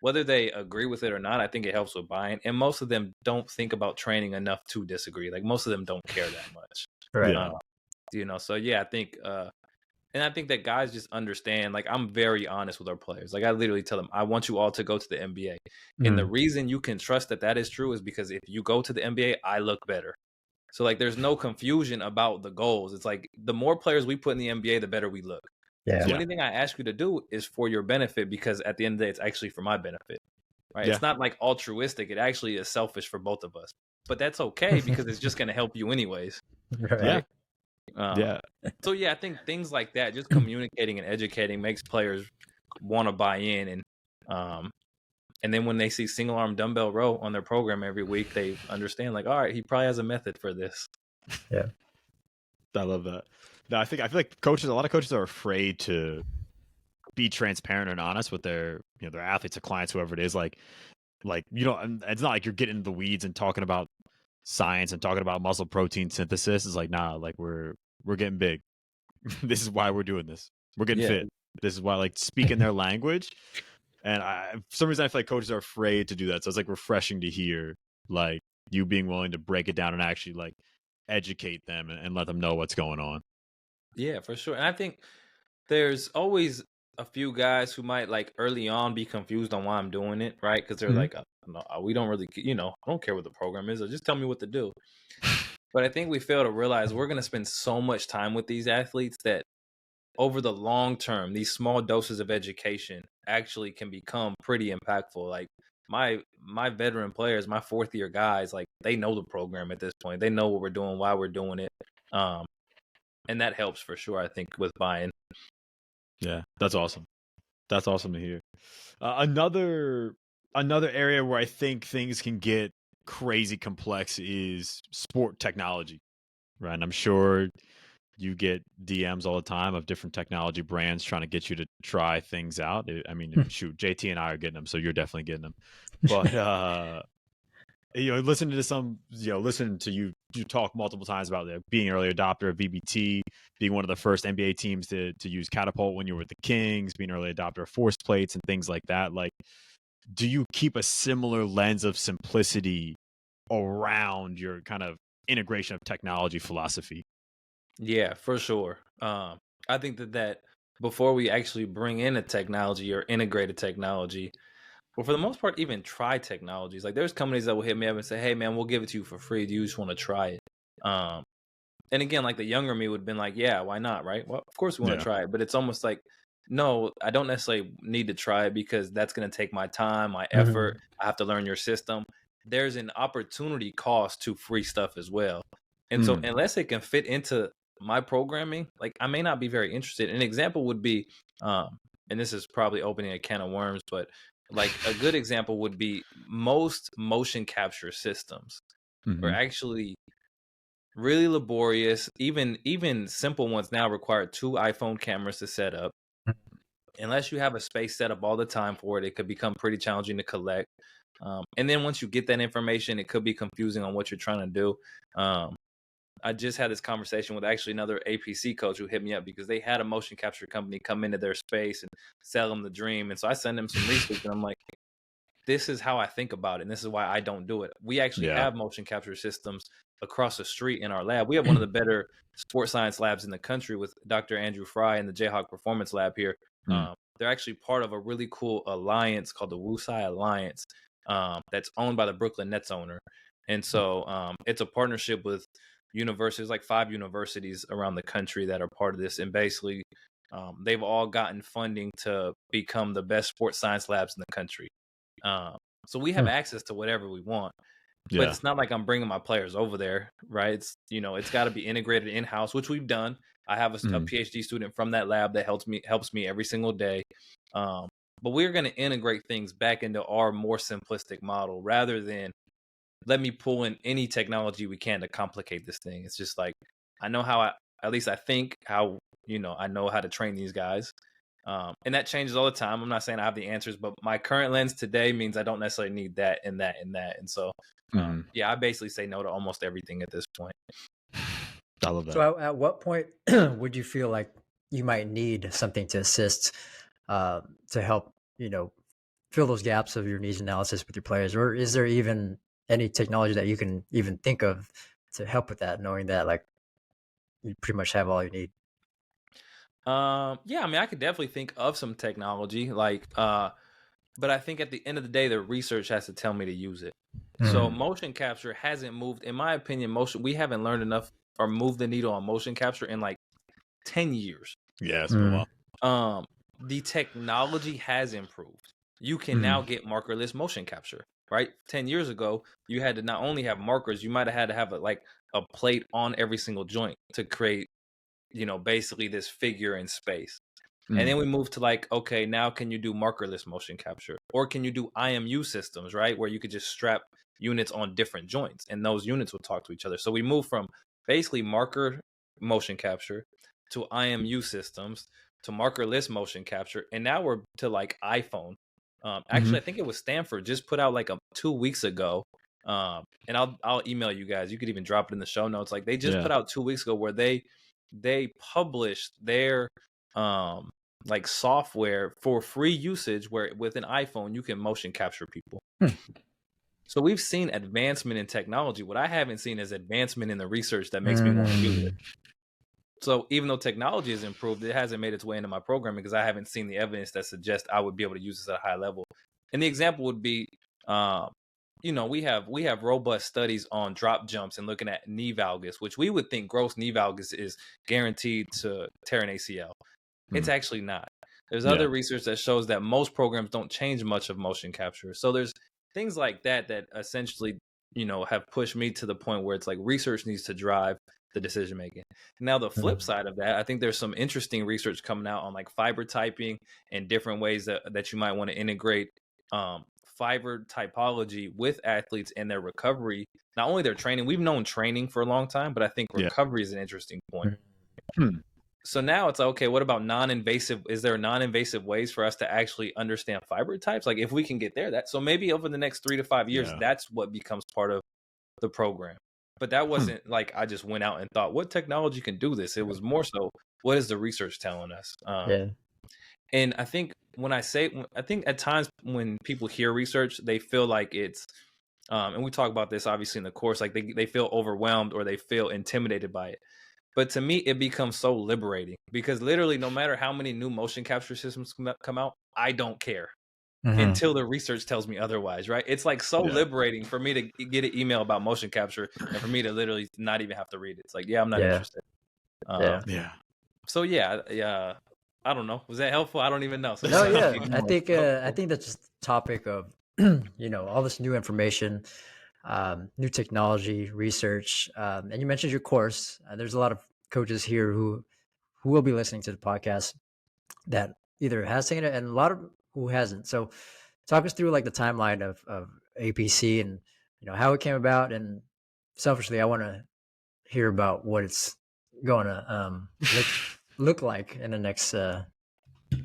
whether they agree with it or not, I think it helps with buy-in. And most of them don't think about training enough to disagree. Like, most of them don't care that much. Right. So yeah, I think, and I think that guys just understand, like, I'm very honest with our players. Like, I literally tell them, I want you all to go to the NBA. And the reason you can trust that is true is because if you go to the NBA, I look better. So like, there's no confusion about the goals. It's like, the more players we put in the NBA, the better we look. Yeah. So anything I ask you to do is for your benefit, because at the end of the day, it's actually for my benefit. Right. It's not like altruistic. It actually is selfish for both of us. But that's okay because it's just going to help you anyways. Right. So yeah, I think things like that, just communicating and educating, makes players want to buy in, and then when they see single arm dumbbell row on their program every week, they understand, like, all right, he probably has a method for this. Yeah, I love that. No, I feel like a lot of coaches are afraid to be transparent and honest with their athletes or clients, whoever it is. Like it's not like you're getting into the weeds and talking about science and talking about muscle protein synthesis. It's like, nah, like we're getting big. This is why we're doing this. We're getting fit. This is why, like, speaking their language. And for some reason, I feel like coaches are afraid to do that. So it's like refreshing to hear, like, you being willing to break it down and actually like educate them and let them know what's going on. Yeah, for sure. And I think there's always a few guys who might, like, early on be confused on why I'm doing it, right? Because they're like, no, we don't really, I don't care what the program is. Or just tell me what to do. But I think we fail to realize we're going to spend so much time with these athletes that over the long term, these small doses of education actually can become pretty impactful. Like, my veteran players, my 4th year guys, like, they know the program at this point. They know what we're doing, why we're doing it. And that helps for sure, I think, with buy-in. Yeah, that's awesome. That's awesome to hear. Another area where I think things can get crazy complex is sport technology, right? And I'm sure you get DMs all the time of different technology brands trying to get you to try things out. I mean, shoot, JT and I are getting them, so you're definitely getting them. But listen to you talk multiple times about being an early adopter of VBT, being one of the first NBA teams to use Catapult when you were with the Kings, being an early adopter of force plates and things like that. Like, do you keep a similar lens of simplicity around your kind of integration of technology philosophy? Yeah, for sure. I think that before we actually bring in a technology or integrated technology, well, for the most part, even try technologies. Like there's companies that will hit me up and say, "Hey, man, we'll give it to you for free. Do you just want to try it?" And again, like the younger me would have been like, "Yeah, why not?" Right? Well, of course we want to try it, but it's almost like, no, I don't necessarily need to try it because that's going to take my time, my effort. I have to learn your system. There's an opportunity cost to free stuff as well, and so unless it can fit into my programming, like I may not be very interested. An example would be, and this is probably opening a can of worms, but like a good example would be most motion capture systems are actually really laborious. Even simple ones now require 2 iPhone cameras to set up. Unless you have a space set up all the time for it, it could become pretty challenging to collect. And then once you get that information, it could be confusing on what you're trying to do. I just had this conversation with actually another APC coach who hit me up because they had a motion capture company come into their space and sell them the dream. And so I sent them some research and I'm like, this is how I think about it. And this is why I don't do it. We actually have motion capture systems across the street in our lab. We have one of the better sports science labs in the country with Dr. Andrew Fry and the Jayhawk Performance Lab here. They're actually part of a really cool alliance called the Woosai Alliance that's owned by the Brooklyn Nets owner. And so it's a partnership with universities, like 5 universities around the country that are part of this. And basically, they've all gotten funding to become the best sports science labs in the country. So we have access to whatever we want. But it's not like I'm bringing my players over there, right? It's it's got to be integrated in-house, which we've done. I have a PhD student from that lab that helps me every single day. But we're going to integrate things back into our more simplistic model rather than let me pull in any technology we can to complicate this thing. It's just like I know how I think how I know how to train these guys. And that changes all the time. I'm not saying I have the answers, but my current lens today means I don't necessarily need that and that and that. And so, I basically say no to almost everything at this point. I love that. So at what point would you feel like you might need something to assist to help, fill those gaps of your needs analysis with your players? Or is there even any technology that you can even think of to help with that, knowing that like you pretty much have all you need? I mean, I could definitely think of some technology but I think at the end of the day, the research has to tell me to use it. So motion capture hasn't moved, in my opinion, we haven't learned enough or moved the needle on motion capture in like 10 years. Yeah, it's been a while. The technology has improved. You can now get markerless motion capture, right? 10 years ago, you had to not only have markers, you might have had to have a plate on every single joint to create, basically this figure in space. And then we moved to like, okay, now can you do markerless motion capture? Or can you do IMU systems, right? Where you could just strap units on different joints and those units would talk to each other. So we moved from basically marker motion capture to IMU systems to markerless motion capture. And now we're to like iPhone. Actually, I think it was Stanford just put out like 2 weeks ago. And I'll email you guys. You could even drop it in the show notes. Like they just put out 2 weeks ago where they published their like software for free usage where with an iPhone you can motion capture people. So we've seen advancement in technology. What I haven't seen is advancement in the research that makes me want to use it. So even though technology has improved, it hasn't made its way into my programming because I haven't seen the evidence that suggests I would be able to use this at a high level. And the example would be, we have robust studies on drop jumps and looking at knee valgus, which we would think gross knee valgus is guaranteed to tear an ACL. It's actually not. There's other research that shows that most programs don't change much of motion capture. So there's things like that essentially, have pushed me to the point where it's like research needs to drive the decision making. Now, the flip side of that, I think there's some interesting research coming out on like fiber typing and different ways that you might want to integrate fiber typology with athletes and their recovery. Not only their training, we've known training for a long time, but I think recovery is an interesting point. So now it's like, okay, what about non-invasive? Is there non-invasive ways for us to actually understand fiber types? Like if we can get there, so maybe over the next 3 to 5 years, that's what becomes part of the program. But that wasn't like I just went out and thought, what technology can do this? It was more so, what is the research telling us? And I think I think at times when people hear research, they feel like it's, and we talk about this obviously in the course, like they feel overwhelmed or they feel intimidated by it. But to me, it becomes so liberating because literally no matter how many new motion capture systems come out, I don't care until the research tells me otherwise, right? It's like so liberating for me to get an email about motion capture and for me to literally not even have to read it. It's like, I'm not interested. So I don't know. Was that helpful? I don't even know. So no, I think that's just the topic of all this new information, new technology, research, and you mentioned your course. There's a lot of coaches here who will be listening to the podcast that either has taken it and a lot of who hasn't. So talk us through like the timeline of APC and how it came about. And selfishly, I want to hear about what it's going to look like in the next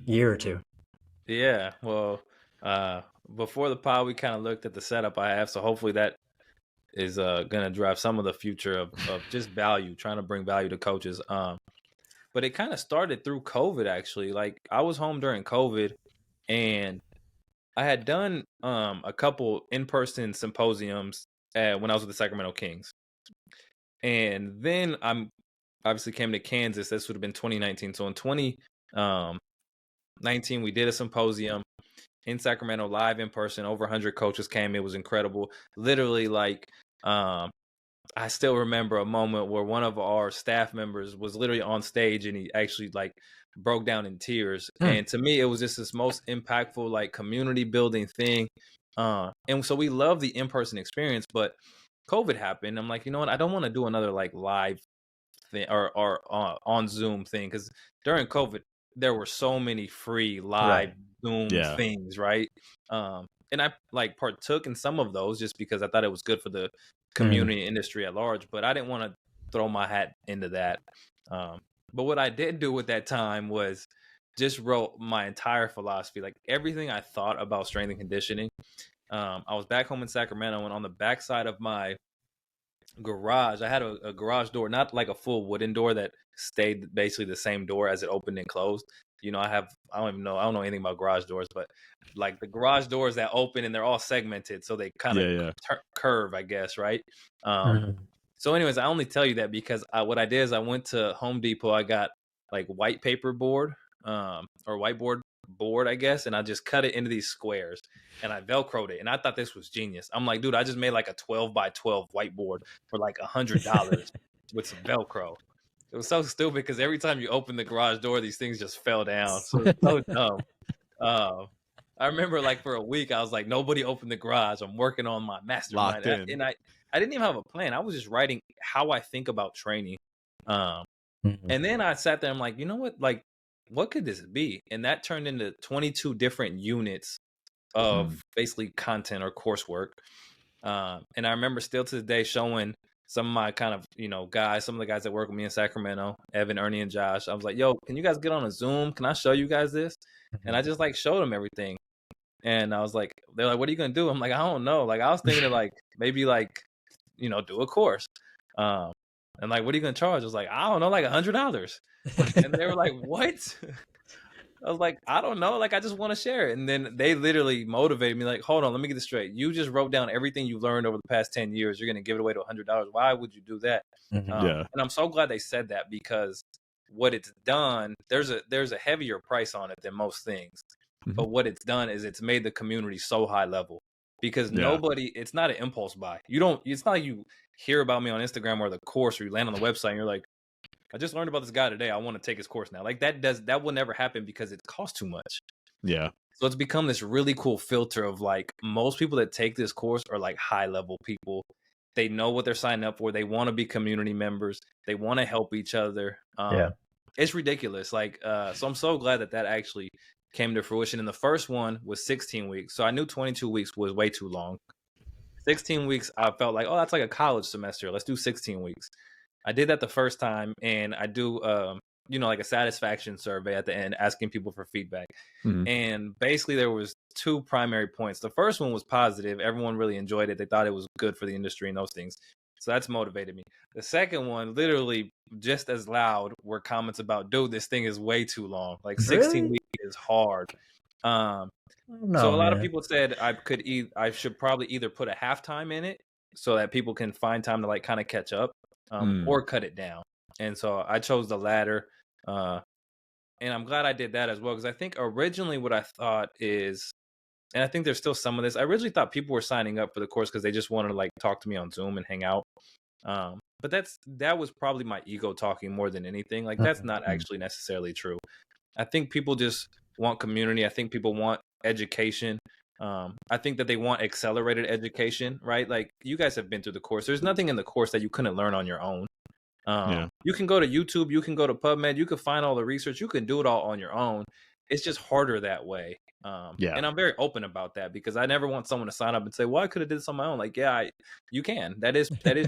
year or two. Yeah, well, before the pod, we kind of looked at the setup I have, so hopefully that is going to drive some of the future of just value, trying to bring value to coaches. But it kind of started through COVID, actually. Like I was home during COVID, and I had done a couple in-person symposiums when I was with the Sacramento Kings, and then I'm obviously came to Kansas. This would have been 2019. So in 2019, we did a symposium in Sacramento, live in person. Over 100 coaches came. It was incredible. Literally, like, I still remember a moment where one of our staff members was literally on stage and he actually like broke down in tears. And to me, it was just this most impactful, like community building thing. And so we love the in-person experience, but COVID happened. I'm like, you know what? I don't want to do another like live thing or on Zoom thing. Cause during COVID, there were so many free live Zoom things. Right. And I like partook in some of those just because I thought it was good for the community industry at large, but I didn't want to throw my hat into that. But what I did do with that time was just wrote my entire philosophy, like everything I thought about strength and conditioning. I was back home in Sacramento, and on the backside of my garage, I had a garage door, not like a full wooden door that stayed basically the same door as it opened and closed. I don't know anything about garage doors, but like the garage doors that open and they're all segmented, so they kind of curve, I guess, right? So anyways, I only tell you that because what I did is I went to Home Depot. I got like white paper board or whiteboard board, I guess, and I just cut it into these squares and I Velcroed it. And I thought this was genius. I'm like, dude, I just made like a 12 by 12 whiteboard for like $100 with some Velcro. It was so stupid because every time you open the garage door, these things just fell down. So it's so dumb. I remember like for a week, I was like, nobody opened the garage. I'm working on my mastermind. And I didn't even have a plan. I was just writing how I think about training. And then I sat there. I'm like, you know what? Like, what could this be? And that turned into 22 different units of basically content or coursework. And I remember still to this day showing some of my kind of, guys, some of the guys that work with me in Sacramento, Evan, Ernie, and Josh. I was like, yo, can you guys get on a Zoom? Can I show you guys this? And I just like showed them everything. And I was like, they're like, what are you going to do? I'm like, I don't know. Like, I was thinking of like, maybe like, do a course. And like, what are you going to charge? I was like, I don't know, like $100. And they were like, what? I was like, I don't know. Like, I just want to share it. And then they literally motivated me like, hold on, let me get this straight. You just wrote down everything you've learned over the past 10 years. You're going to give it away to $100. Why would you do that? And I'm so glad they said that because what it's done, there's a heavier price on it than most things. But what it's done is it's made the community so high level because it's not an impulse buy. It's not like you hear about me on Instagram or the course or you land on the website and you're like, I just learned about this guy today. I want to take his course now. Like that will never happen because it costs too much. Yeah. So it's become this really cool filter of like most people that take this course are like high level people They know what they're signing up for. They want to be community members. They want to help each other. It's ridiculous. Like, so I'm so glad that actually came to fruition. And the first one was 16 weeks. So I knew 22 weeks was way too long. 16 weeks, I felt like, oh, that's like a college semester. Let's do 16 weeks. I did that the first time, and I do, like a satisfaction survey at the end, asking people for feedback. And basically there was 2 primary points. The first one was positive. Everyone really enjoyed it. They thought it was good for the industry and those things. So that's motivated me. The second one, literally just as loud, were comments about, dude, this thing is way too long. Like 16 weeks is hard. So a lot of people said I should probably either put a halftime in it so that people can find time to like kind of catch up, or cut it down. And so I chose the latter. And I'm glad I did that as well, because I think originally what I thought is, and I think there's still some of this, I originally thought people were signing up for the course because they just wanted to like talk to me on Zoom and hang out. But that was probably my ego talking more than anything. Like, that's not actually necessarily true. I think people just want community. I think people want education. I think that they want accelerated education, right? Like, you guys have been through the course. There's nothing in the course that you couldn't learn on your own. You can go to YouTube, you can go to PubMed, you can find all the research, you can do it all on your own. It's just harder that way. And I'm very open about that, because I never want someone to sign up and say, well, I could have did this on my own. Like, you can. That is true.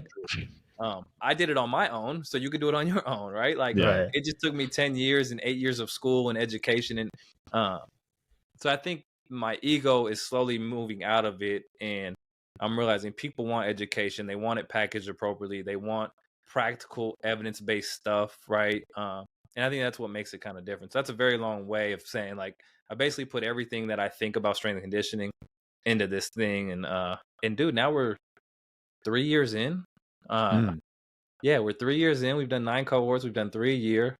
I did it on my own, so you could do it on your own, right? Like, it just took me 10 years and 8 years of school and education. And so I think my ego is slowly moving out of it, and I'm realizing people want education. They want it packaged appropriately. They want practical, evidence-based stuff, right? And I think that's what makes it kind of different. So that's a very long way of saying, like, I basically put everything that I think about strength and conditioning into this thing. And dude, now we're 3 years in. Yeah, we're 3 years in. We've done 9 cohorts. We've done 3 a year.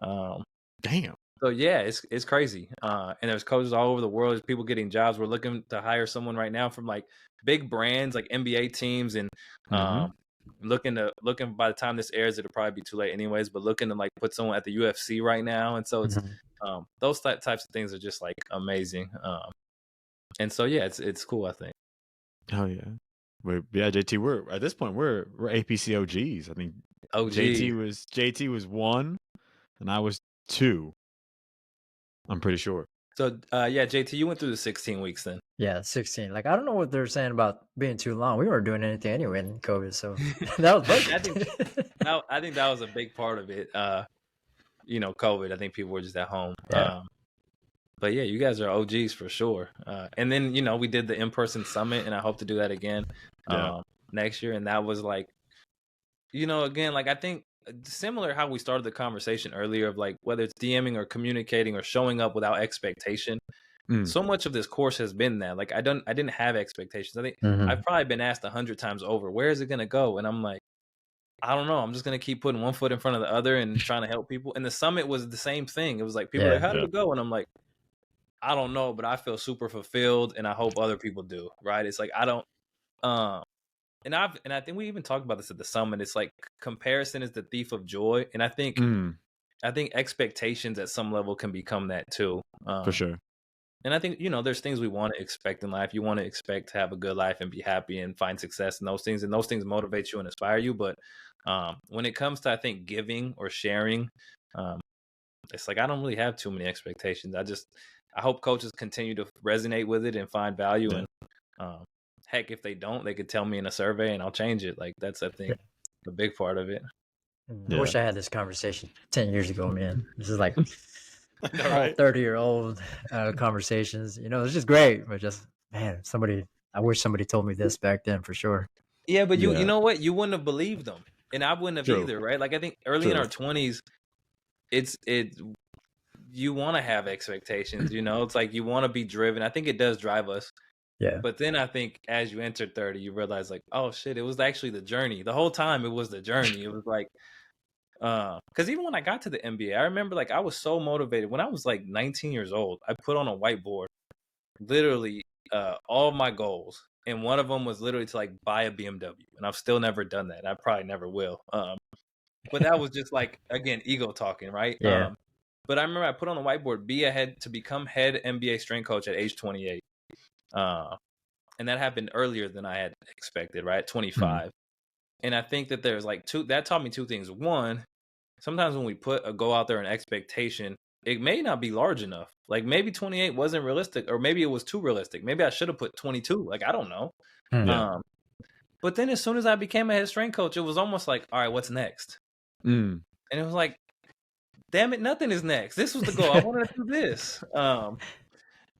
Damn. So yeah, it's crazy. And there's coaches all over the world. There's people getting jobs. We're looking to hire someone right now from like big brands, like NBA teams, and looking by the time this airs, it'll probably be too late anyways, but looking to like put someone at the UFC right now. And so it's those types of things are just like amazing. And so yeah, it's cool, I think. Oh yeah. JT, we're at this point we're APC OGs. I think JT was 1 and I was 2. I'm pretty sure. So yeah, JT, you went through the 16 weeks then. Yeah, 16. Like, I don't know what they're saying about being too long. We weren't doing anything anyway in COVID, so that was perfect. I think that was a big part of it. COVID. I think people were just at home. Yeah. But yeah, you guys are OGs for sure. And then we did the in-person summit, and I hope to do that again next year. And that was like, again, like, I think similar how we started the conversation earlier of like whether it's DMing or communicating or showing up without expectation. So much of this course has been that. Like, I didn't have expectations. I think I've probably been asked 100 times over, where is it going to go? And I'm like, I don't know. I'm just going to keep putting one foot in front of the other and trying to help people. And the summit was the same thing. It was like, people were like, how did it go? And I'm like, I don't know, but I feel super fulfilled, and I hope other people do. Right? It's like, I don't. And I think we even talked about this at the summit. It's like, comparison is the thief of joy, and I think expectations at some level can become that too. For sure. And I think there's things we want to expect in life. You want to expect to have a good life and be happy and find success in those things, and those things motivate you and inspire you. But when it comes to, I think, giving or sharing, it's like I don't really have too many expectations. I hope coaches continue to resonate with it and find value. And heck, if they don't, they could tell me in a survey and I'll change it. Like, that's, I think, a big part of it. I wish I had this conversation 10 years ago, man. This is like Right. 30-year-old conversations. It's just great, but just, man, I wish somebody told me this back then for sure. Yeah, but you know what? You wouldn't have believed them, and I wouldn't have either, right? Like, I think early in our 20s, you want to have expectations. It's like you want to be driven. I think it does drive us. Yeah. But then I think as you enter 30, you realize like, oh shit, it was actually the journey. The whole time it was the journey. It was like, because even when I got to the NBA, I remember like I was so motivated. When I was like 19 years old, I put on a whiteboard literally all of my goals. And one of them was literally to like buy a BMW. And I've still never done that. I probably never will. But that was just like, again, ego talking, right? Yeah. But I remember I put on the whiteboard, to become head NBA strength coach at age 28. And that happened earlier than I had expected, right? At 25. And I think that there's like that taught me two things. One, sometimes when we go out there an expectation, it may not be large enough. Like maybe 28 wasn't realistic, or maybe it was too realistic. Maybe I should have put 22. Like, I don't know. Yeah. But then as soon as I became a head strength coach, it was almost like, all right, what's next? And it was like, damn it, nothing is next. This was the goal. I wanted to do this.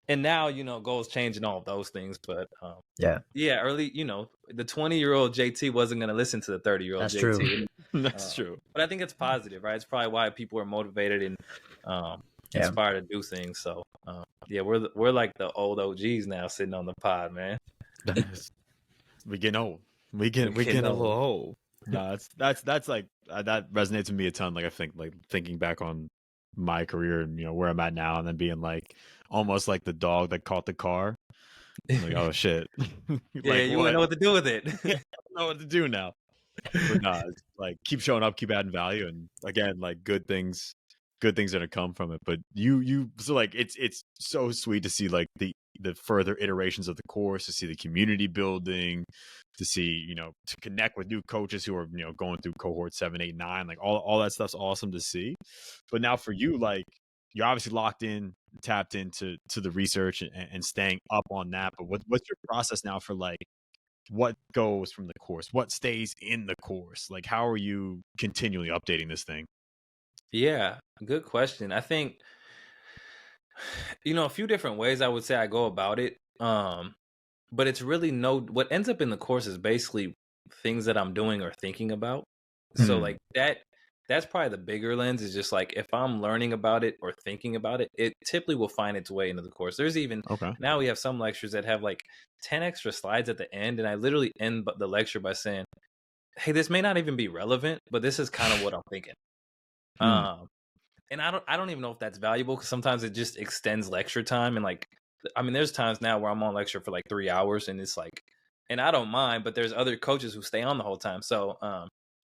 And now, goals change and all of those things. But early, the 20-year-old JT wasn't going to listen to the 30-year-old That's JT. true. That's true. But I think it's positive, right? It's probably why people are motivated and inspired to do things. So, we're like the old OGs now sitting on the pod, man. We getting old. We getting a little old. No, that's like that resonates with me a ton. Like I think, like thinking back on my career and where I'm at now, and then being like almost like the dog that caught the car. Like, oh shit. You what? wouldn't know what to do with it. I don't know what to do now. But no, it's like keep showing up, keep adding value, and again, like good things are gonna come from it. But so like it's so sweet to see like the further iterations of the course, to see the community building, to see to connect with new coaches who are going through cohort 7, 8, 9, like all that stuff's awesome to see. But now for you, like you're obviously locked in, tapped into the research and staying up on that. But what's your process now for like what goes from the course, what stays in the course? Like how are you continually updating this thing? Yeah, good question. I think a few different ways I would say I go about it. But it's really what ends up in the course is basically things that I'm doing or thinking about. So like that's probably the bigger lens, is just like if I'm learning about it or thinking about it, it typically will find its way into the course. There's even now we have some lectures that have like 10 extra slides at the end, and I literally end the lecture by saying, hey, this may not even be relevant, but this is kind of what I'm thinking. And I don't even know if that's valuable, because sometimes it just extends lecture time. And like, I mean, there's times now where I'm on lecture for like 3 hours, and it's like, and I don't mind, but there's other coaches who stay on the whole time. So,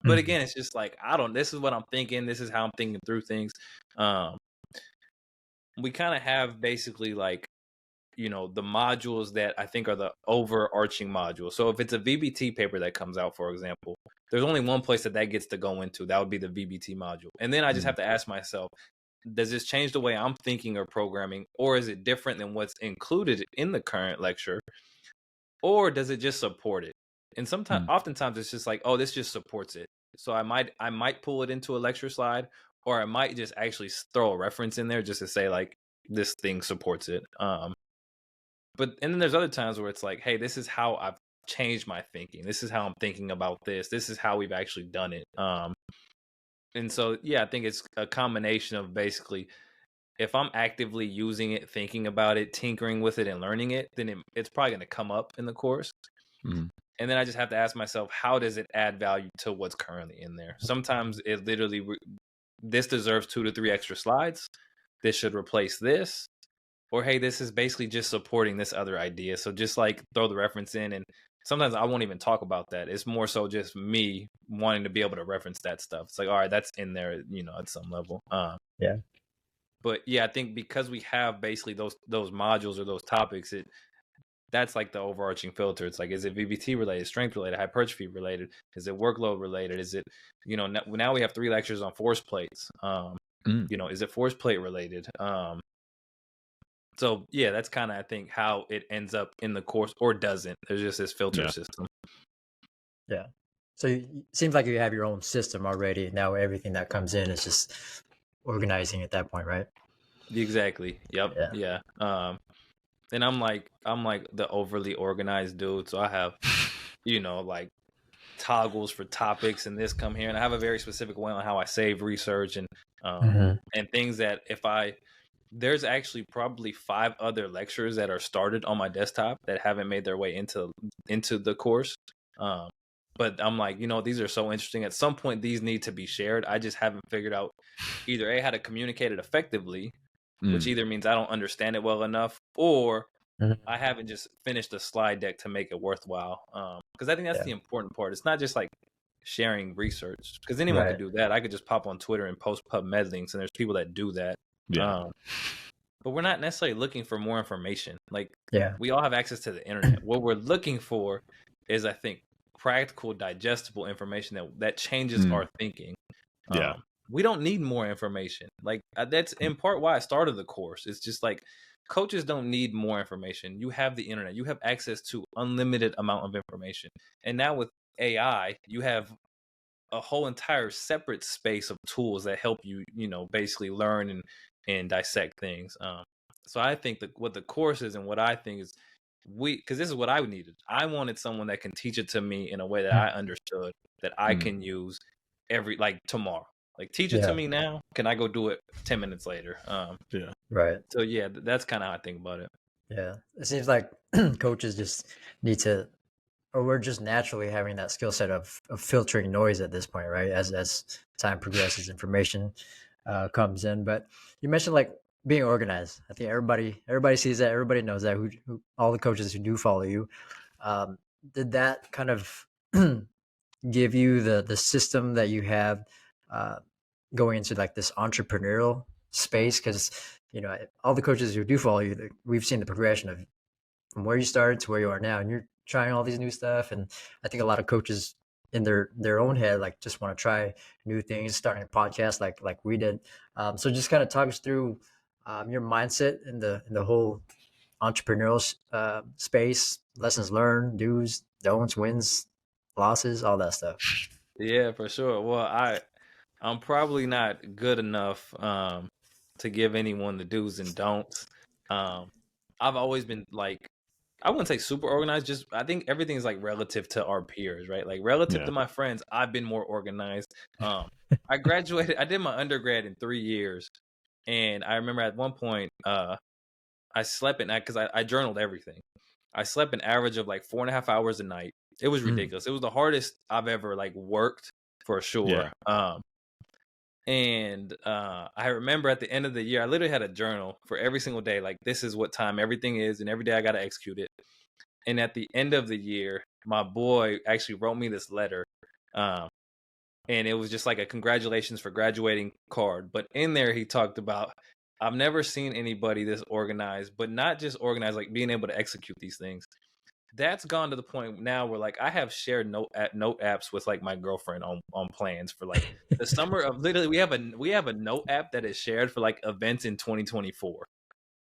but again, it's just like, this is what I'm thinking. This is how I'm thinking through things. We kind of have basically like, the modules that I think are the overarching modules. So if it's a VBT paper that comes out, for example, there's only one place that gets to go into. That would be the VBT module. And then I just have to ask myself, does this change the way I'm thinking or programming, or is it different than what's included in the current lecture, or does it just support it? And oftentimes it's just like, oh, this just supports it. So I might pull it into a lecture slide, or I might just actually throw a reference in there just to say like, this thing supports it. And then there's other times where it's like, hey, this is how I've changed my thinking. This is how I'm thinking about this. This is how we've actually done it. And so, I think it's a combination of basically, if I'm actively using it, thinking about it, tinkering with it, and learning it, then it's probably going to come up in the course. And then I just have to ask myself, how does it add value to what's currently in there? Sometimes it literally, this deserves 2 to 3 extra slides. This should replace this. Or, hey, this is basically just supporting this other idea. So just like throw the reference in, and sometimes I won't even talk about that. It's more so just me wanting to be able to reference that stuff. It's like, all right, that's in there, at some level. But I think because we have basically those modules or those topics, that's like the overarching filter. It's like, is it VBT related, strength related, hypertrophy related? Is it workload related? Is it, now we have 3 lectures on force plates. Is it force plate related? So that's kind of, I think, how it ends up in the course, or doesn't. There's just this filter system. Yeah. So it seems like you have your own system already. Now everything that comes in is just organizing at that point, right? Exactly. Yep. Yeah. And I'm like the overly organized dude. So I have, like toggles for topics, and this come here, and I have a very specific way on how I save research and things that there's actually probably 5 other lectures that are started on my desktop that haven't made their way into the course. But I'm like, these are so interesting. At some point, these need to be shared. I just haven't figured out either how to communicate it effectively, which either means I don't understand it well enough, or I haven't just finished a slide deck to make it worthwhile. Because I think that's the important part. It's not just like sharing research, because anyone could do that. I could just pop on Twitter and post PubMed links, and there's people that do that. But we're not necessarily looking for more information. Like, we all have access to the internet. What we're looking for is, I think, practical, digestible information that changes our thinking. Yeah. We don't need more information. Like that's in part why I started the course. It's just like coaches don't need more information. You have the internet. You have access to unlimited amount of information. And now with AI, you have a whole entire separate space of tools that help you, basically learn and dissect things. So I think that what the course is and what I think is because this is what I needed. I wanted someone that can teach it to me in a way that I understood, that I can use tomorrow. Like teach it to me now. Can I go do it 10 minutes later? Yeah. Right. So yeah, that's kind of how I think about it. Yeah. It seems like coaches just need to, or we're just naturally having that skill set of filtering noise at this point, right? As time progresses, information comes in. But you mentioned like being organized. I think everybody sees that. Everybody knows that. Who all the coaches who do follow you, did that kind of give you the system that you have going into like this entrepreneurial space? Because all the coaches who do follow you, we've seen the progression of from where you started to where you are now, and you're trying all these new stuff. And I think a lot of coaches in their own head like just want to try new things, starting a podcast like we did. So just kind of talk us through your mindset in the whole entrepreneurial space, lessons learned, do's, don'ts, wins, losses, all that stuff. Yeah, for sure. Well, I'm probably not good enough to give anyone the do's and don'ts. I've always been like, I wouldn't say super organized, just I think everything is like relative to our peers, right? Like relative to my friends, I've been more organized. I did my undergrad in 3 years. And I remember at one point, I slept at night because I journaled everything. I slept an average of like 4.5 hours a night. It was ridiculous. It was the hardest I've ever like worked for sure. And I remember at the end of the year, I literally had a journal for every single day. Like this is what time everything is, and every day I got to execute it. And at the end of the year, my boy actually wrote me this letter. And it was just like a congratulations for graduating card. But in there, he talked about, I've never seen anybody this organized, but not just organized, like being able to execute these things. That's gone to the point now where like I have shared note apps with like my girlfriend on plans for like the summer of literally we have a note app that is shared for like events in 2024.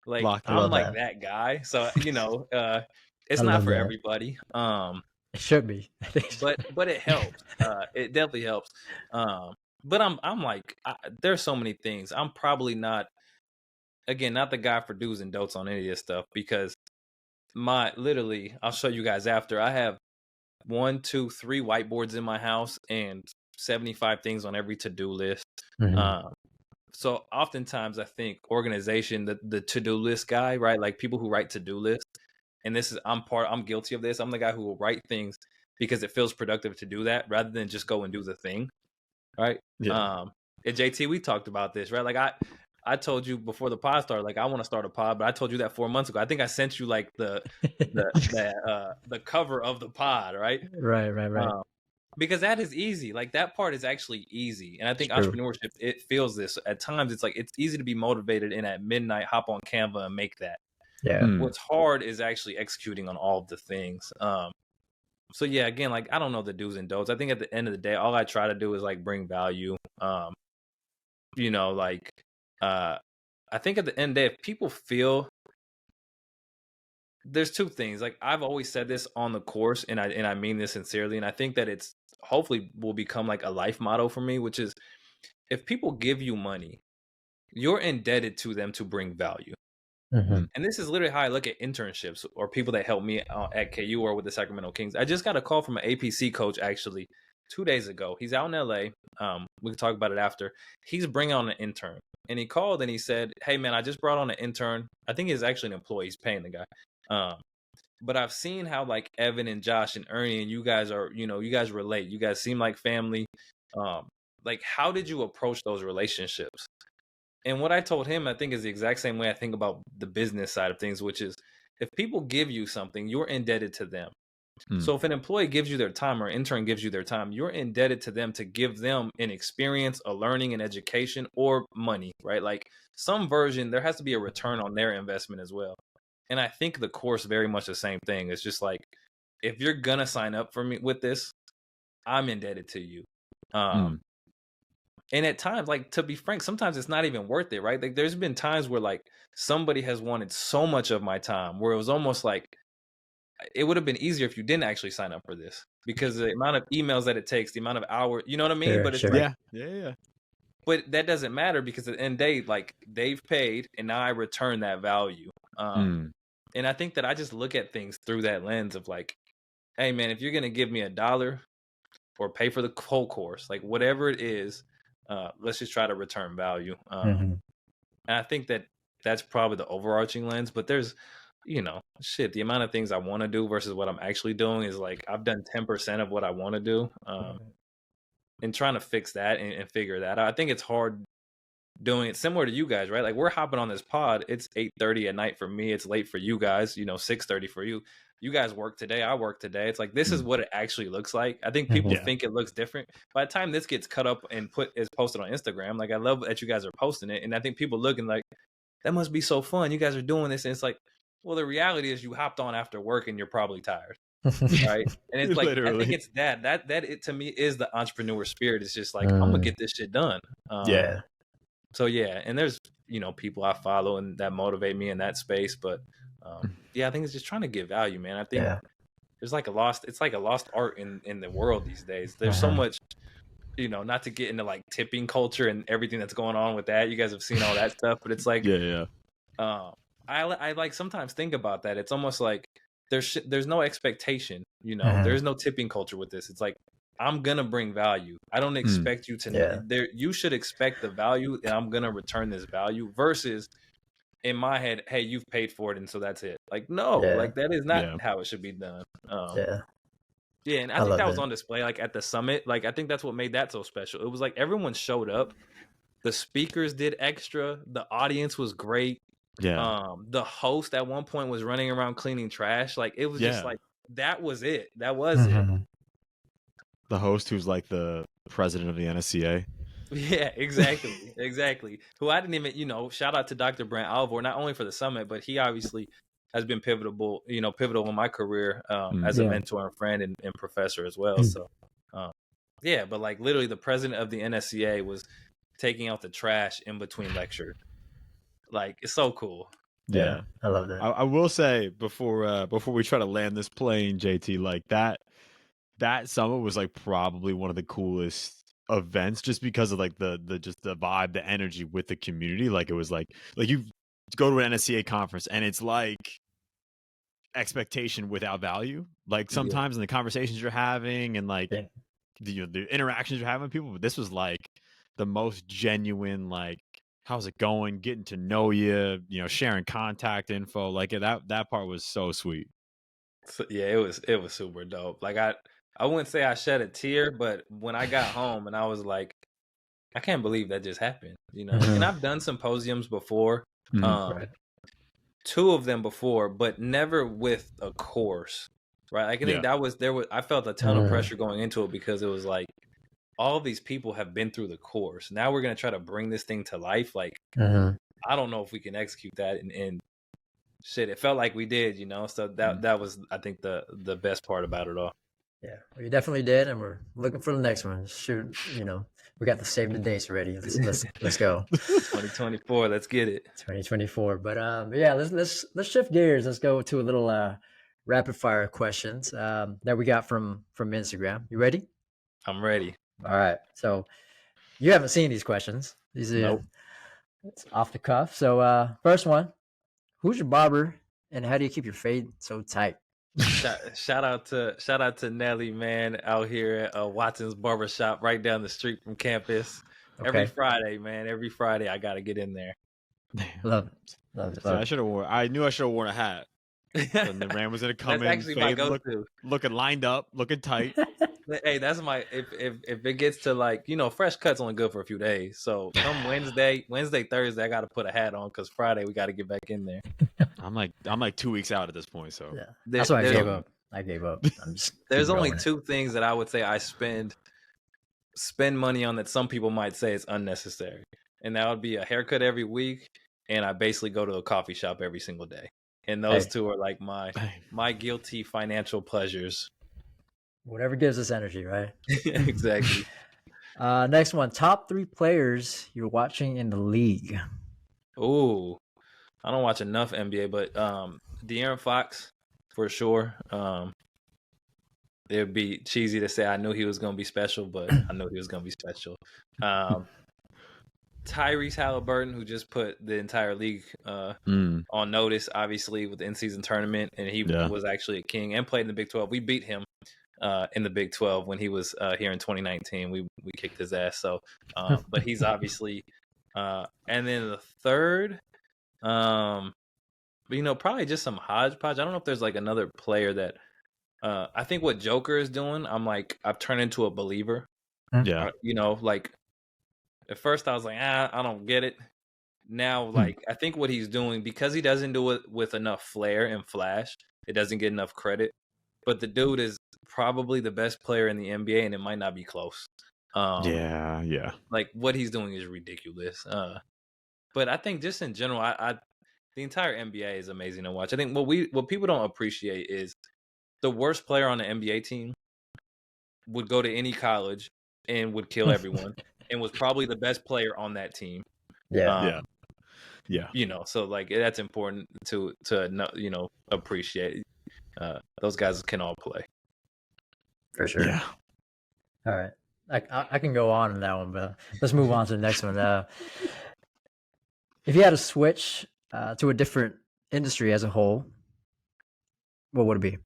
Like I'm like that guy. So it's not for everybody. It should be. But it helps. It definitely helps. But I'm like there's so many things. I'm probably not the guy for do's and don'ts on any of this stuff because I'll show you guys after. I have 1, 2, 3 whiteboards in my house and 75 things on every to-do list. So oftentimes I think organization, the to-do list guy, right? Like people who write to-do lists. And I'm guilty of this. I'm the guy who will write things because it feels productive to do that rather than just go and do the thing. Right. Yeah. And JT, we talked about this, right? Like I told you before the pod started, like I want to start a pod, but I told you that 4 months ago. I think I sent you like the cover of the pod, right? Right. Because that is easy. Like that part is actually easy. And I think entrepreneurship, it feels this at times. It's like, it's easy to be motivated and at midnight, hop on Canva and make that. Yeah. What's hard is actually executing on all of the things. So yeah, again, like I don't know the do's and don'ts. I think at the end of the day, all I try to do is like bring value. I think at the end of the day, if people feel, there's two things. Like I've always said this on the course, and I mean this sincerely, and I think that it's hopefully will become like a life motto for me, which is if people give you money, you're indebted to them to bring value. And this is literally how I look at internships or people that help me at KU or with the Sacramento Kings. I just got a call from an APC coach actually 2 days ago. He's out in LA. We can talk about it after. He's bringing on an intern. And he called and he said, hey, man, I just brought on an intern. I think he's actually an employee. He's paying the guy. But I've seen how like Evan and Josh and Ernie and you guys are, you guys relate. You guys seem like family. Like, how did you approach those relationships? And what I told him, I think, is the exact same way I think about the business side of things, which is if people give you something, you're indebted to them. So if an employee gives you their time or an intern gives you their time, you're indebted to them to give them an experience, a learning, an education, or money, right? Like some version, there has to be a return on their investment as well. And I think the course very much the same thing. It's just like if you're gonna sign up for me with this, I'm indebted to you. And at times, like, to be frank, sometimes it's not even worth it, right? Like, there's been times where like somebody has wanted so much of my time where it was almost like it would have been easier if you didn't actually sign up for this, because the amount of emails that it takes, the amount of hours, you know what I mean? Sure, But it's sure. like, yeah. but that doesn't matter, because at the end of the day, like, they've paid and now I return that value. And I think that I just look at things through that lens of like, hey man, if you're gonna give me $1 or pay for the whole course, like whatever it is, let's just try to return value. And I think that that's probably the overarching lens. But there's, the amount of things I want to do versus what I'm actually doing is like, I've done 10% of what I want to do, and trying to fix that and figure that out. I think it's hard doing it similar to you guys, right? Like, we're hopping on this pod. It's 8:30 at night for me. It's late for you guys, 6:30 for you. You guys work today. I work today. It's like, this is what it actually looks like. I think people think it looks different. By the time this gets cut up and is posted on Instagram, like, I love that you guys are posting it. And I think people looking like, that must be so fun. You guys are doing this. And it's like, well, the reality is you hopped on after work and you're probably tired. Right. And it's like, literally. I think it's that it to me is the entrepreneur spirit. It's just like, I'm gonna get this shit done. So yeah, and there's people I follow and that motivate me in that space. But I think it's just trying to give value, man. I think there's like it's like a lost art in the world these days. There's so much, not to get into like tipping culture and everything that's going on with that. You guys have seen all that stuff, but it's like, I like sometimes think about that. It's almost like there's no expectation, there's no tipping culture with this. It's like, I'm gonna bring value. I don't expect you to you should expect the value, and I'm gonna return this value, versus in my head, hey, you've paid for it and so that's it. Like, no, like that is not how it should be done. And I think that was on display like at the summit. Like, I think that's what made that so special. It was like everyone showed up, the speakers did extra, the audience was great. The host at one point was running around cleaning trash. Like, it was just like, that was it. That was it. The host, who's like the president of the NSCA. Yeah, exactly. Who I didn't even, shout out to Dr. Brent Alvor, not only for the summit, but he obviously has been pivotal in my career as a mentor and friend and professor as well. So, but like literally the president of the NSCA was taking out the trash in between lecture. Like, it's so cool. Yeah, I love that. I will say before we try to land this plane, JT, like that summit was like probably one of the coolest events, just because of like the vibe, the energy with the community. Like, it was like you go to an NSCA conference and it's like expectation without value. Like, sometimes in the conversations you're having and like the interactions you're having with people, but this was like the most genuine, like, how's it going, getting to know you, sharing contact info. Like, that part was so sweet. So, it was super dope. Like, I wouldn't say I shed a tear, but when I got home and I was like, I can't believe that just happened, And I've done symposiums before, 2 of them before, but never with a course, right? Like, I think I felt a ton of pressure going into it, because it was like, all of these people have been through the course. Now we're going to try to bring this thing to life. Like, I don't know if we can execute that. And shit, it felt like we did, So that was, I think, the best part about it all. Yeah, well, you definitely did, and we're looking for the next one. Shoot, we got the save the dates ready. Let's go. 2024, let's get it. 2024. But let's shift gears. Let's go to a little rapid fire questions that we got from Instagram. You ready? I'm ready. All right. So you haven't seen these questions. These are it's off the cuff. So first one, who's your barber, and how do you keep your fade so tight? Shout out to Nelly, man, out here at Watson's Barbershop right down the street from campus. Okay. Every Friday, man. Every Friday I gotta get in there. Love it. I knew I should have worn a hat. And the Ram was gonna come in, actually my go-to. Looking lined up, looking tight. Hey, that's my if it gets to like, fresh cut's only good for a few days. So come Wednesday, Thursday, I gotta put a hat on, because Friday we gotta get back in there. I'm like 2 weeks out at this point, so that's why I gave up. There's only 2 things that I would say I spend money on that some people might say is unnecessary, and that would be a haircut every week, and I basically go to a coffee shop every single day. And those two are like my guilty financial pleasures. Whatever gives us energy, right? Exactly. Next one, top 3 players you're watching in the league. Ooh, I don't watch enough NBA, but De'Aaron Fox for sure. It'd be cheesy to say I knew he was going to be special, but I knew he was going to be special. Tyrese Halliburton, who just put the entire league on notice, obviously, with the in-season tournament, and he was actually a king and played in the Big 12. We beat him in the Big 12 when he was here in 2019. We kicked his ass. So, but he's obviously, and then the third, probably just some hodgepodge. I don't know if there's like another player that. I think what Joker is doing, I've turned into a believer. Yeah. Like at first I was like, I don't get it. Now, like, I think what he's doing, because he doesn't do it with enough flair and flash, it doesn't get enough credit. But the dude is probably the best player in the NBA, and it might not be close. Yeah. Like, what he's doing is ridiculous. But I think just in general, the entire NBA is amazing to watch. I think what people don't appreciate is the worst player on the NBA team would go to any college and would kill everyone, and was probably the best player on that team. Yeah. So like that's important to know, appreciate. Those guys can all play for sure. Yeah. All right, I can go on that one, but let's move on to the next one. If you had to switch to a different industry as a whole, what would it be?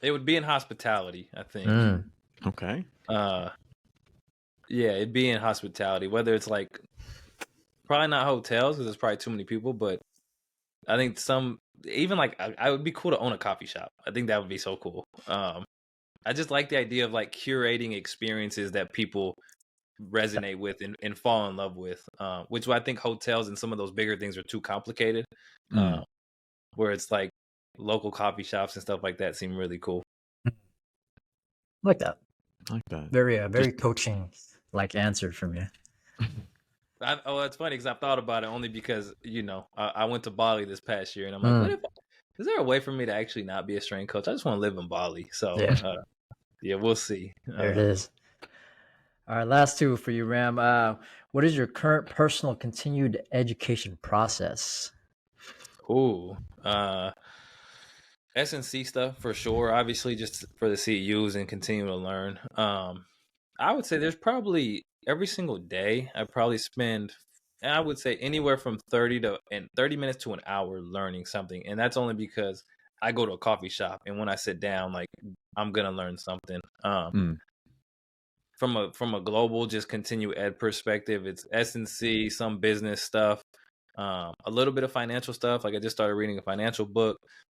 It would be in hospitality, I think. Okay. Yeah, it'd be in hospitality. Whether it's like probably not hotels because there's probably too many people, but I think even like I would be cool to own a coffee shop. I think that would be so cool. I just like the idea of like curating experiences that people resonate with and fall in love with, which I think hotels and some of those bigger things are too complicated. Where it's like local coffee shops and stuff like that seem really cool. Like that. Very Just coaching like answer from you. It's funny because I thought about it only because I went to Bali this past year, and I'm like, is there a way for me to actually not be a strength coach? I just want to live in Bali. So we'll see. There it is. All right, last two for you, Ram. What is your current personal continued education process? Ooh, S&C stuff for sure. Obviously, just for the CEUs and continue to learn. I would say there's probably every single day I probably spend, and I would say anywhere from 30 minutes to an hour learning something, and that's only because I go to a coffee shop, and when I sit down, like I'm gonna learn something. From a global, just continue ed perspective, it's S&C, some business stuff, a little bit of financial stuff. Like I just started reading a financial book.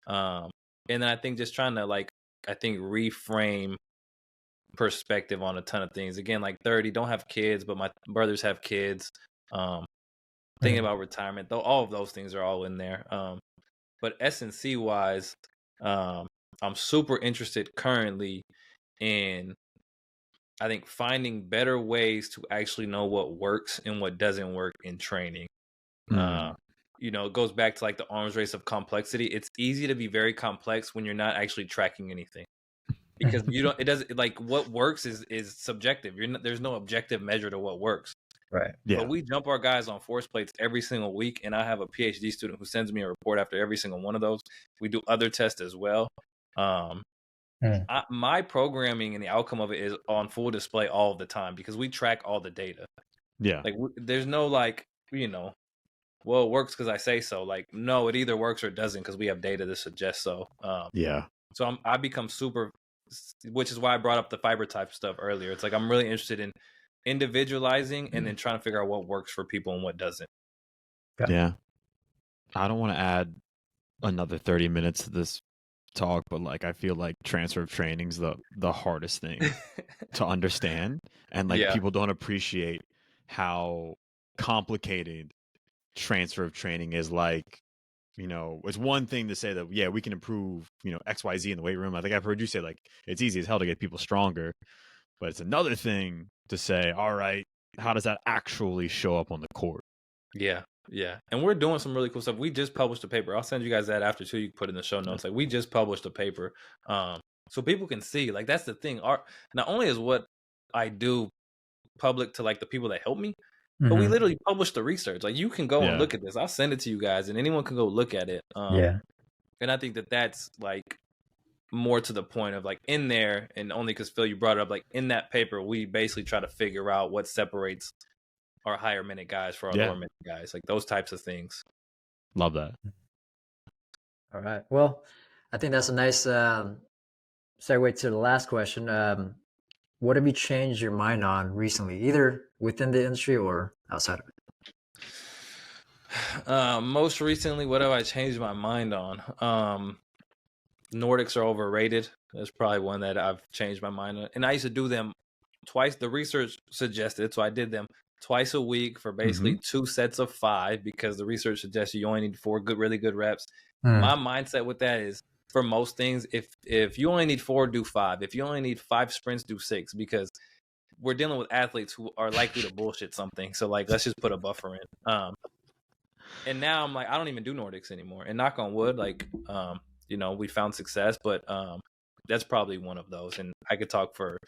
And then I think just trying to reframe perspective on a ton of things. Again, like 30, don't have kids, but my brothers have kids. Thinking about retirement, though, all of those things are all in there. But S&C wise, I'm super interested currently in, I think, finding better ways to actually know what works and what doesn't work in training. It goes back to like the arms race of complexity. It's easy to be very complex when you're not actually tracking anything, because it doesn't, like, what works is subjective. There's no objective measure to what works. Right. Yeah. But we jump our guys on force plates every single week, and I have a PhD student who sends me a report after every single one of those. We do other tests as well. My programming and the outcome of it is on full display all the time because we track all the data. Yeah. Like there's no well, it works because I say so. Like, no, it either works or it doesn't because we have data that suggests so. So I become super, which is why I brought up the fiber type stuff earlier. It's like I'm really interested in individualizing and then trying to figure out what works for people and what doesn't. Yeah. I don't want to add another 30 minutes to this talk, but like I feel like transfer of training is the hardest thing to understand, and like people don't appreciate how complicated transfer of training is. Like, it's one thing to say that we can improve XYZ in the weight room. I think I've heard you say like it's easy as hell to get people stronger, but it's another thing to say, all right, how does that actually show up on the court? Yeah. Yeah, and we're doing some really cool stuff. We just published a paper. I'll send you guys that after too. You can put in the show notes. Like, we just published a paper, so people can see. Like, that's the thing. Not only is what I do public to like the people that help me, but we literally published the research. Like, you can go and look at this. I'll send it to you guys, and anyone can go look at it. Yeah. And I think that that's like more to the point of like in there, and only because Phil, you brought it up, like in that paper, we basically try to figure out what separates our higher minute guys for our lower minute guys, like those types of things. Love that. All right. Well, I think that's a nice segue to the last question. What have you changed your mind on recently, either within the industry or outside of it? Most recently, what have I changed my mind on? Nordics are overrated. That's probably one that I've changed my mind on. And I used to do them twice. The research suggested, so I did them twice a week for basically 2 sets of 5, because the research suggests you only need 4 really good reps. My mindset with that is, for most things, if you only need 4, do 5. If you only need 5 sprints, do 6, because we're dealing with athletes who are likely to bullshit something. So like, let's just put a buffer in. And now I'm like, I don't even do Nordics anymore. And knock on wood, like, we found success, but that's probably one of those. And I could talk for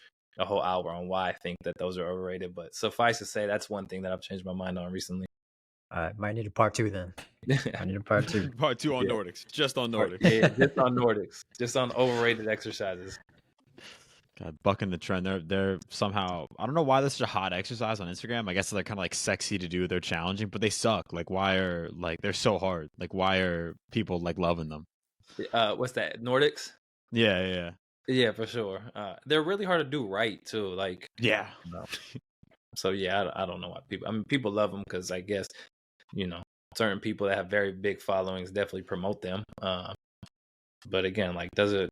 a whole hour on why I think that those are overrated, but suffice to say, that's one thing that I've changed my mind on recently. All right, might need a part 2 then. I need a part 2. Part 2 on Nordics, just on Nordics. Yeah, just on Nordics, just on overrated exercises. God, bucking the trend. They're somehow, I don't know why this is a hot exercise on Instagram. I guess they're kind of like sexy to do. They're challenging, but they suck. Like, why are they're so hard? Like, why are people like loving them? What's that? Nordics? Yeah. Yeah, for sure. They're really hard to do right too. Like, yeah. So yeah, I don't know why people. I mean, people love them because I guess certain people that have very big followings definitely promote them. But again, like, does it?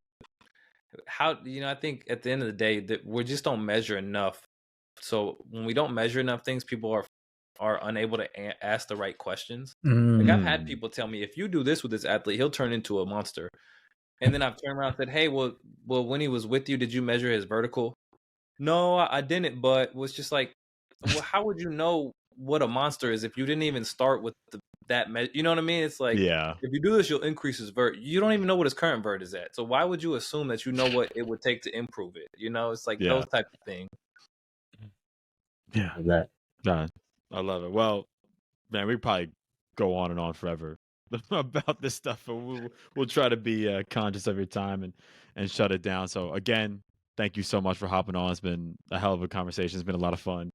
How I think at the end of the day that we just don't measure enough. So when we don't measure enough things, people are unable to ask the right questions. Like, I've had people tell me, if you do this with this athlete, he'll turn into a monster. And then I've turned around and said, hey, well, when he was with you, did you measure his vertical? No, I didn't, but was just like, well, how would you know what a monster is if you didn't even start with that? You know what I mean? It's like, if you do this, you'll increase his vert. You don't even know what his current vert is at. So why would you assume that you know what it would take to improve it? It's like those type of things. Yeah. That. I love it. Well, man, we probably go on and on forever about this stuff, but we'll try to be conscious of your time and shut it down. So again, thank you so much for hopping on. It's been a hell of a conversation. It's been a lot of fun.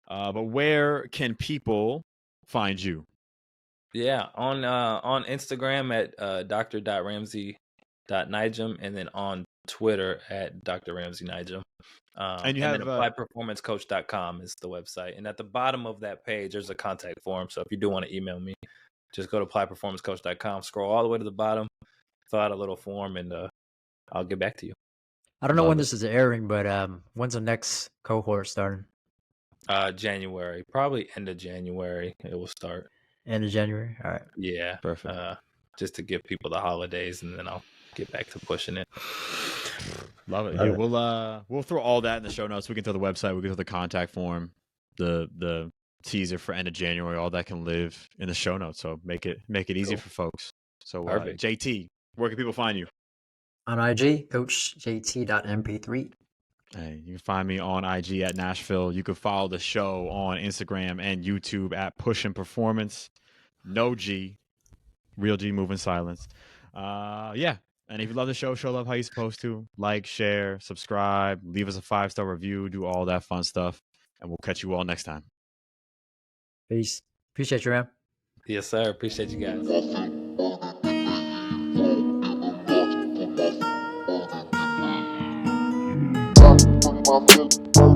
But where can people find you? Yeah, on Instagram at dr.ramsey.nijem, and then on Twitter at Dr. Ramsey Nijem. And you have applyperformancecoach.com is the website. And at the bottom of that page, there's a contact form. So if you do want to email me, just go to applyperformancecoach.com, scroll all the way to the bottom, fill out a little form, and I'll get back to you. I don't know when this is airing, but when's the next cohort starting? January, probably end of January. It will start. End of January. All right. Yeah, perfect. Just to give people the holidays, and then I'll get back to pushing it. Love it. Yeah, we'll throw all that in the show notes. We can throw the website. We can throw the contact form, the teaser for end of January. All that can live in the show notes. So make it easy for folks. So JT, where can people find you? On IG, coachjt.mp3. Hey, you can find me on IG at Nashville. You can follow the show on Instagram and YouTube at Pushin Performance. No G, real G, moving silence. Yeah. And if you love the show love how you're supposed to. Like, share, subscribe, leave us a 5-star review, do all that fun stuff. And we'll catch you all next time. Peace. Appreciate you, Ram. Yes, sir. Appreciate you guys.